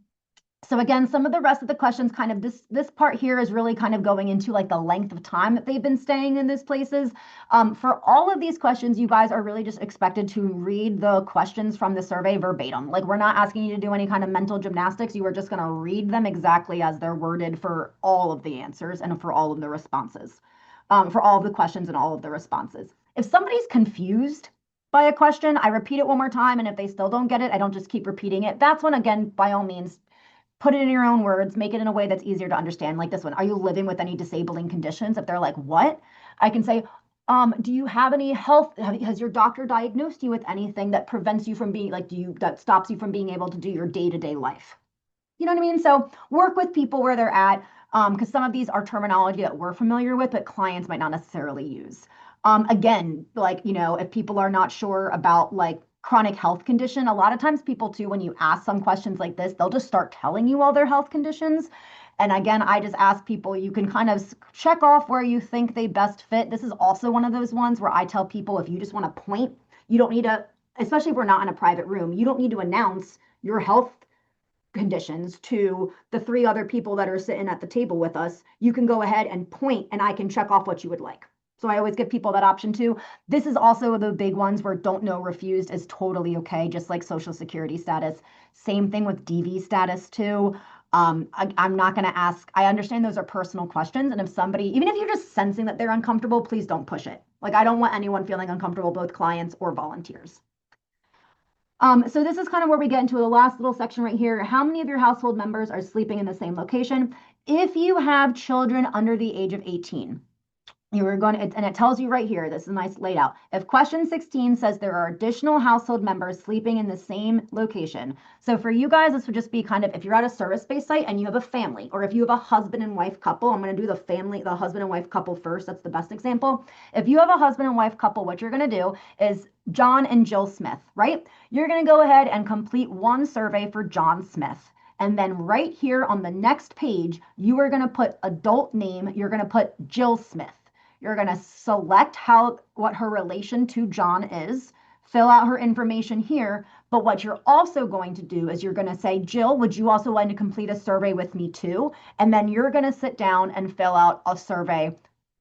S1: so again, some of the rest of the questions kind of this part here is really kind of going into like the length of time that they've been staying in these places. For all of these questions, you guys are really just expected to read the questions from the survey verbatim. Like we're not asking you to do any kind of mental gymnastics. You are just going to read them exactly as they're worded for all of the answers and for all of the responses, for all of the questions and all of the responses. If somebody's confused by a question, I repeat it one more time, and if they still don't get it, I don't just keep repeating it. That's when, again, by all means, put it in your own words, make it in a way that's easier to understand. Like this one, are you living with any disabling conditions? If they're like, what? I can say, do you have any health? Has your doctor diagnosed you with anything that prevents you from being like, that stops you from being able to do your day-to-day life? You know what I mean? So work with people where they're at, because some of these are terminology that we're familiar with, but clients might not necessarily use. Again, like, if people are not sure about like chronic health condition, a lot of times people too, when you ask some questions like this, they'll just start telling you all their health conditions. And again, I just ask people, you can kind of check off where you think they best fit. This is also one of those ones where I tell people if you just want to point, you don't need to, especially if we're not in a private room, you don't need to announce your health conditions to the three other people that are sitting at the table with us. You can go ahead and point and I can check off what you would like. So I always give people that option too. This is also the big ones where don't know refused is totally okay, just like social security status. Same thing with DV status too. I'm not going to ask. I understand those are personal questions. And if somebody, even if you're just sensing that they're uncomfortable, please don't push it. Like I don't want anyone feeling uncomfortable, both clients or volunteers. So this is kind of where we get into the last little section right here. How many of your household members are sleeping in the same location? If you have children under the age of 18, You are going to, and it tells you right here, this is nice laid out. If question 16 says there are additional household members sleeping in the same location. So for you guys, this would just be kind of if you're at a service-based site and you have a family, or if you have a husband and wife couple, I'm going to do the husband and wife couple first. That's the best example. If you have a husband and wife couple, what you're going to do is John and Jill Smith, right? You're going to go ahead and complete one survey for John Smith. And then right here on the next page, you are going to put adult name, you're going to put Jill Smith. You're going to select what her relation to John is, fill out her information here. But what you're also going to do is you're going to say, Jill, would you also like to complete a survey with me too? And then you're going to sit down and fill out a survey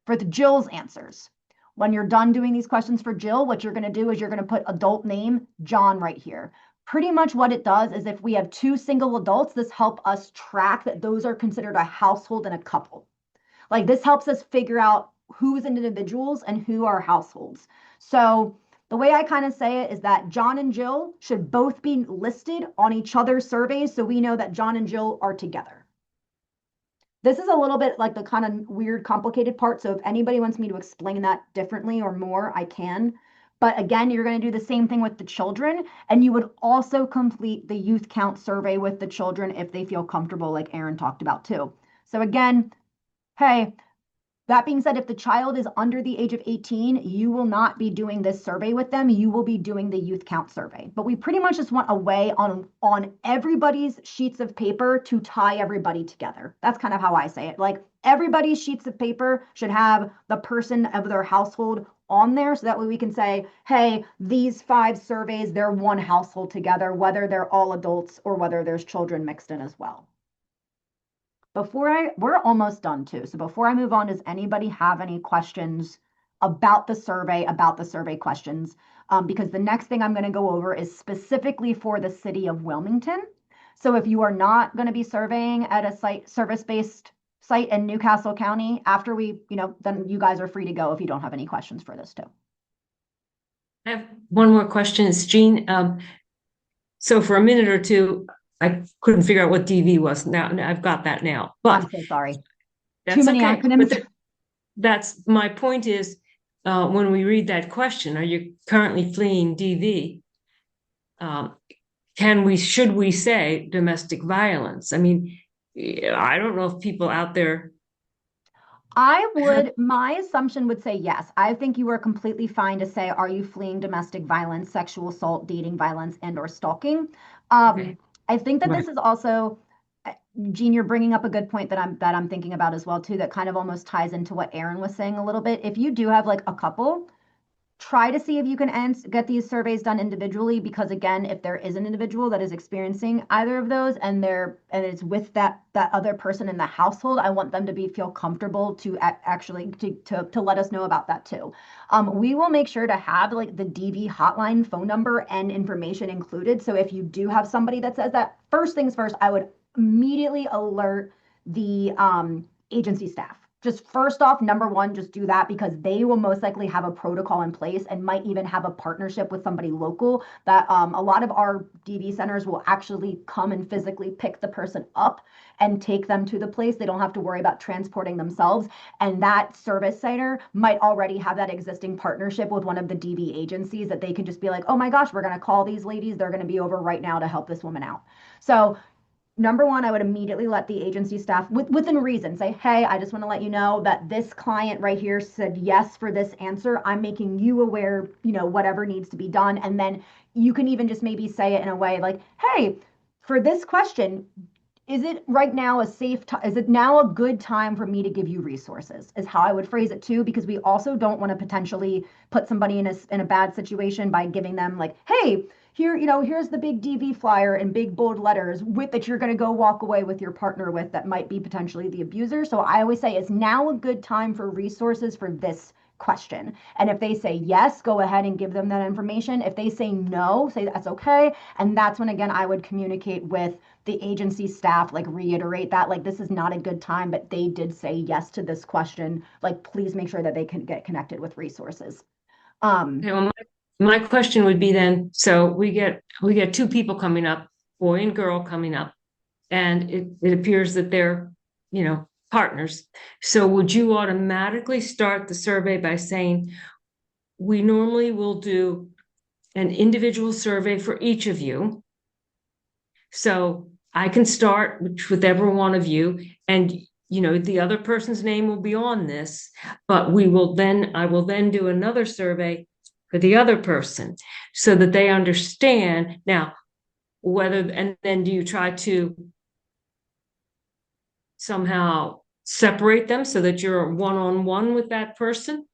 S1: for the Jill's answers. When you're done doing these questions for Jill, what you're going to do is you're going to put adult name, John, right here. Pretty much what it does is if we have two single adults, this helps us track that those are considered a household and a couple. Like this helps us figure out who's individuals and who are households. So the way I kind of say it is that John and Jill should both be listed on each other's surveys so we know that John and Jill are together. This is a little bit like the kind of weird, complicated part. So if anybody wants me to explain that differently or more, I can. But again, you're going to do the same thing with the children. And you would also complete the youth count survey with the children if they feel comfortable, like Aaron talked about too. So again, hey, that being said, if the child is under the age of 18, you will not be doing this survey with them. You will be doing the youth count survey. But we pretty much just want a way on everybody's sheets of paper to tie everybody together. That's kind of how I say it. Like everybody's sheets of paper should have the person of their household on there. So that way we can say, hey, these 5 surveys, they're one household together, whether they're all adults or whether there's children mixed in as well. We're almost done too. So before I move on, does anybody have any questions about the survey questions? Because the next thing I'm going to go over is specifically for the city of Wilmington. So if you are not going to be surveying at a service-based site in Newcastle County, after then you guys are free to go if you don't have any questions for this too.
S7: I have one more question. It's Jean. So for a minute or two, I couldn't figure out what DV was. Now I've got that now. But
S1: I'm so sorry.
S7: That's
S1: Too many
S7: okay.
S1: acronyms.
S7: But that's my point is when we read that question, are you currently fleeing DV? Should we say domestic violence? I mean, I don't know if people out there.
S1: My assumption would say yes. I think you are completely fine to say, are you fleeing domestic violence, sexual assault, dating violence, and or stalking?
S7: Okay.
S1: I think that
S7: Right.
S1: this is also, Jean, you're bringing up a good point that I'm thinking about as well too, that kind of almost ties into what Aaron was saying a little bit. If you do have like a couple, try to see if you can get these surveys done individually, because again, if there is an individual that is experiencing either of those and it's with that other person in the household, I want them to feel comfortable to actually to let us know about that too. We will make sure to have like the DV hotline phone number and information included. So if you do have somebody that says that, first things first, I would immediately alert the agency staff. Just first off, number one, just do that because they will most likely have a protocol in place and might even have a partnership with somebody local that a lot of our DV centers will actually come and physically pick the person up and take them to the place. They don't have to worry about transporting themselves. And that service center might already have that existing partnership with one of the DV agencies that they can just be like, oh my gosh, we're going to call these ladies. They're going to be over right now to help this woman out. So number one, I would immediately let the agency staff within reason say, hey, I just want to let you know that this client right here said yes for this answer. I'm making you aware, whatever needs to be done. And then you can even just maybe say it in a way like, hey, for this question, is it right now is it now a good time for me to give you resources is how I would phrase it too, because we also don't want to potentially put somebody in a bad situation by giving them like, hey, here's the big DV flyer in big bold letters with that you're going to go walk away with your partner with that might be potentially the abuser. So I always say is now a good time for resources for this question. And if they say yes, go ahead and give them that information. If they say no, say that's okay. And that's when, again, I would communicate with the agency staff, like reiterate that, like, this is not a good time, but they did say yes to this question. Like, please make sure that they can get connected with resources.
S7: Okay, well, my question would be then, so we get 2 people coming up, boy and girl coming up, and it appears that they're, partners. So would you automatically start the survey by saying, we normally will do an individual survey for each of you. So I can start with every one of you, and the other person's name will be on this, but I will then do another survey for the other person so that they understand now and then do you try to somehow separate them so that you're one-on-one with that person?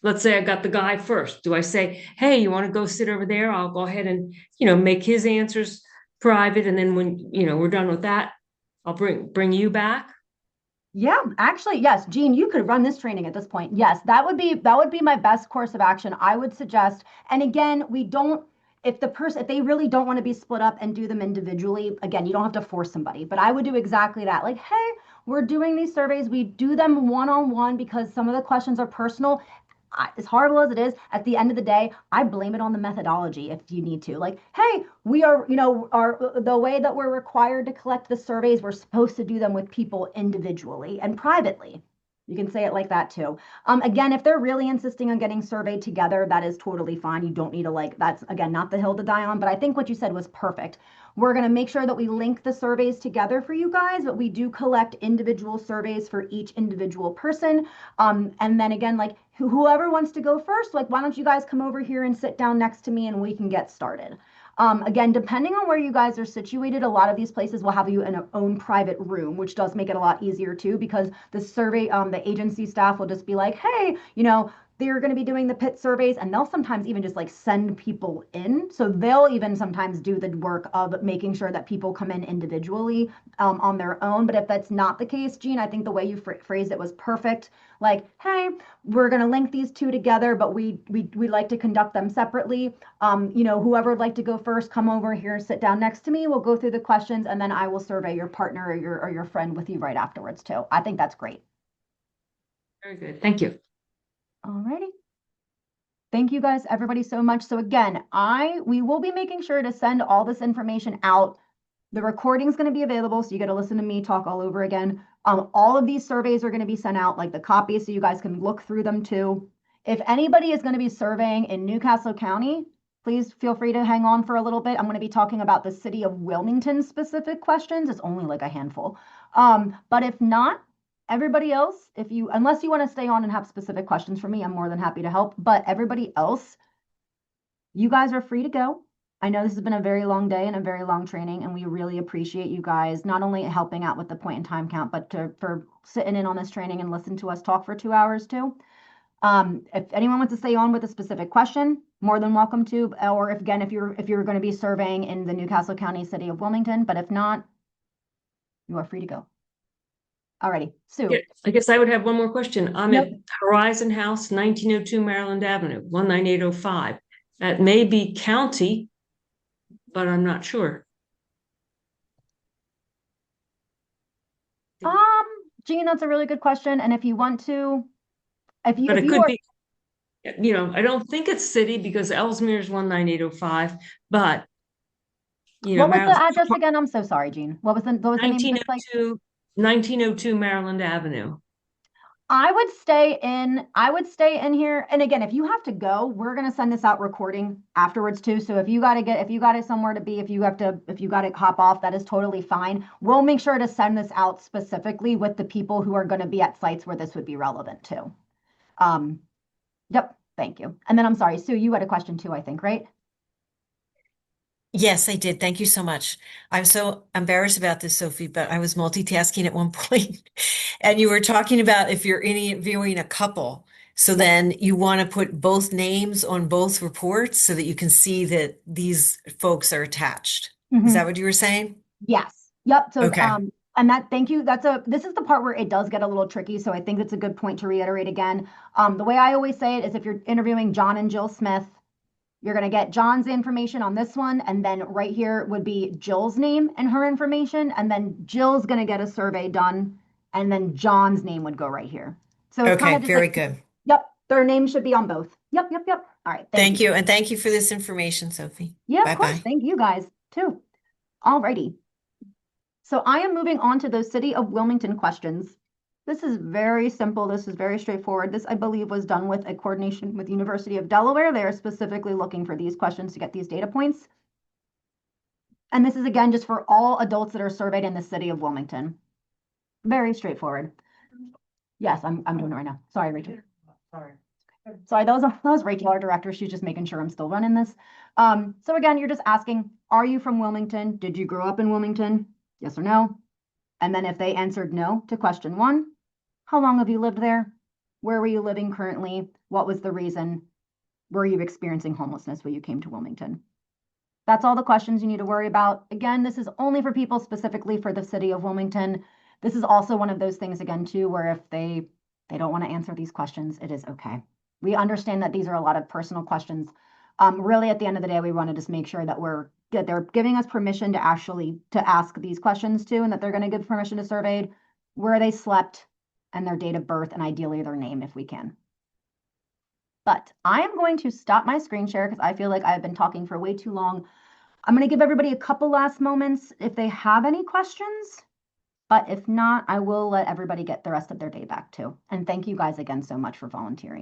S7: Let's say I got the guy first. Do I say, hey, you want to go sit over there? I'll go ahead and, make his answers private. And then when, we're done with that, I'll bring you back.
S1: Yeah, actually, yes, Jean, you could run this training at this point. Yes, that would be my best course of action. I would suggest, and again, if they really don't want to be split up and do them individually, again, you don't have to force somebody, but I would do exactly that. Like, hey, we're doing these surveys, we do them one-on-one because some of the questions are personal. As horrible as it is, at the end of the day, I blame it on the methodology if you need to. Like, hey, we are, the way that we're required to collect the surveys, we're supposed to do them with people individually and privately. You can say it like that too. Again, if they're really insisting on getting surveyed together, that is totally fine. You don't need to that's again, not the hill to die on, but I think what you said was perfect. We're going to make sure that we link the surveys together for you guys, but we do collect individual surveys for each individual person. And then again, like whoever wants to go first, like why don't you guys come over here and sit down next to me and we can get started. Again, depending on where you guys are situated, a lot of these places will have you in an own private room, which does make it a lot easier too, because the agency staff will just be like, hey, they're going to be doing the pit surveys, and they'll sometimes even just like send people in. So they'll even sometimes do the work of making sure that people come in individually on their own. But if that's not the case, Jean, I think the way you phrased it was perfect. Like, hey, we're going to link these two together, but we like to conduct them separately. Whoever would like to go first, come over here, sit down next to me. We'll go through the questions, and then I will survey your partner or your friend with you right afterwards too. I think that's great.
S7: Very good. Thank you.
S1: Alrighty. Thank you guys, everybody, so much. So again, we will be making sure to send all this information out. The recording is going to be available, so you get to listen to me talk all over again. All of these surveys are going to be sent out, like the copies, so you guys can look through them too. If anybody is going to be surveying in Newcastle County, please feel free to hang on for a little bit. I'm going to be talking about the city of Wilmington specific questions. It's only like a handful. But if not, everybody else, unless you want to stay on and have specific questions for me, I'm more than happy to help. But everybody else, you guys are free to go. I know this has been a very long day and a very long training, and we really appreciate you guys not only helping out with the point in time count, but for sitting in on this training and listen to us talk for 2 hours too. If anyone wants to stay on with a specific question, more than welcome to. Or if you're going to be surveying in the Newcastle County, city of Wilmington, but if not, you are free to go. Alrighty, Sue.
S7: Yeah, I guess I would have one more question. I'm
S1: Yep.
S7: at Horizon House, 1902 Maryland Avenue, 19805. That may be county, but I'm not sure.
S1: Jean, that's a really good question. And if you want to,
S7: But it could be, I don't think it's city because Ellesmere is 19805, but
S1: what was the address again? I'm so sorry, Jean. What was the name of the site?
S7: 1902 Maryland Avenue.
S1: I would stay in here. And again, if you have to go, we're gonna send this out recording afterwards too. So if you got it somewhere to be, if you got to hop off, that is totally fine. We'll make sure to send this out specifically with the people who are gonna be at sites where this would be relevant too. Yep, thank you. And then I'm sorry, Sue, you had a question too, I think, right?
S9: Yes, I did. Thank you so much. I'm so embarrassed about this, Sophie, but I was multitasking at one point. And you were talking about if you're interviewing a couple, so then you want to put both names on both reports so that you can see that these folks are attached. Is that what you were saying?
S1: Yes. Yep. So,
S9: Okay.
S1: and thank you. This is the part where it does get a little tricky. So I think it's a good point to reiterate again. The way I always say it is if you're interviewing John and Jill Smith, you're going to get John's information on this one. And then right here would be Jill's name and her information. And then Jill's going to get a survey done. And then John's name would go right here. So it's kind of just
S9: very good.
S1: Yep. Their name should be on both. Yep. All right.
S9: Thank you. And thank you for this information, Sophie.
S1: Yeah, of course. Thank you guys too. All righty. So I am moving on to those City of Wilmington questions. This is very simple. This is very straightforward. This, I believe, was done with a coordination with University of Delaware. They are specifically looking for these questions to get these data points. And this is, again, just for all adults that are surveyed in the city of Wilmington. Very straightforward. Yes, I'm doing it right now. Sorry, Rachel. Sorry, that was Rachel, our director. She's just making sure I'm still running this. So again, you're just asking, are you from Wilmington? Did you grow up in Wilmington? Yes or no? And then if they answered no to question 1, how long have you lived there? Where were you living currently? What was the reason? Were you experiencing homelessness when you came to Wilmington? That's all the questions you need to worry about. Again, this is only for people specifically for the city of Wilmington. This is also one of those things, again, too, where if they don't want to answer these questions, it is okay. We understand that these are a lot of personal questions. Really, at the end of the day, we want to just make sure that they're giving us permission to actually to ask these questions too, and that they're going to give permission to survey where they slept and their date of birth, and ideally their name if we can. But I am going to stop my screen share because I feel like I've been talking for way too long. I'm going to give everybody a couple last moments if they have any questions. But if not, I will let everybody get the rest of their day back too. And thank you guys again so much for volunteering.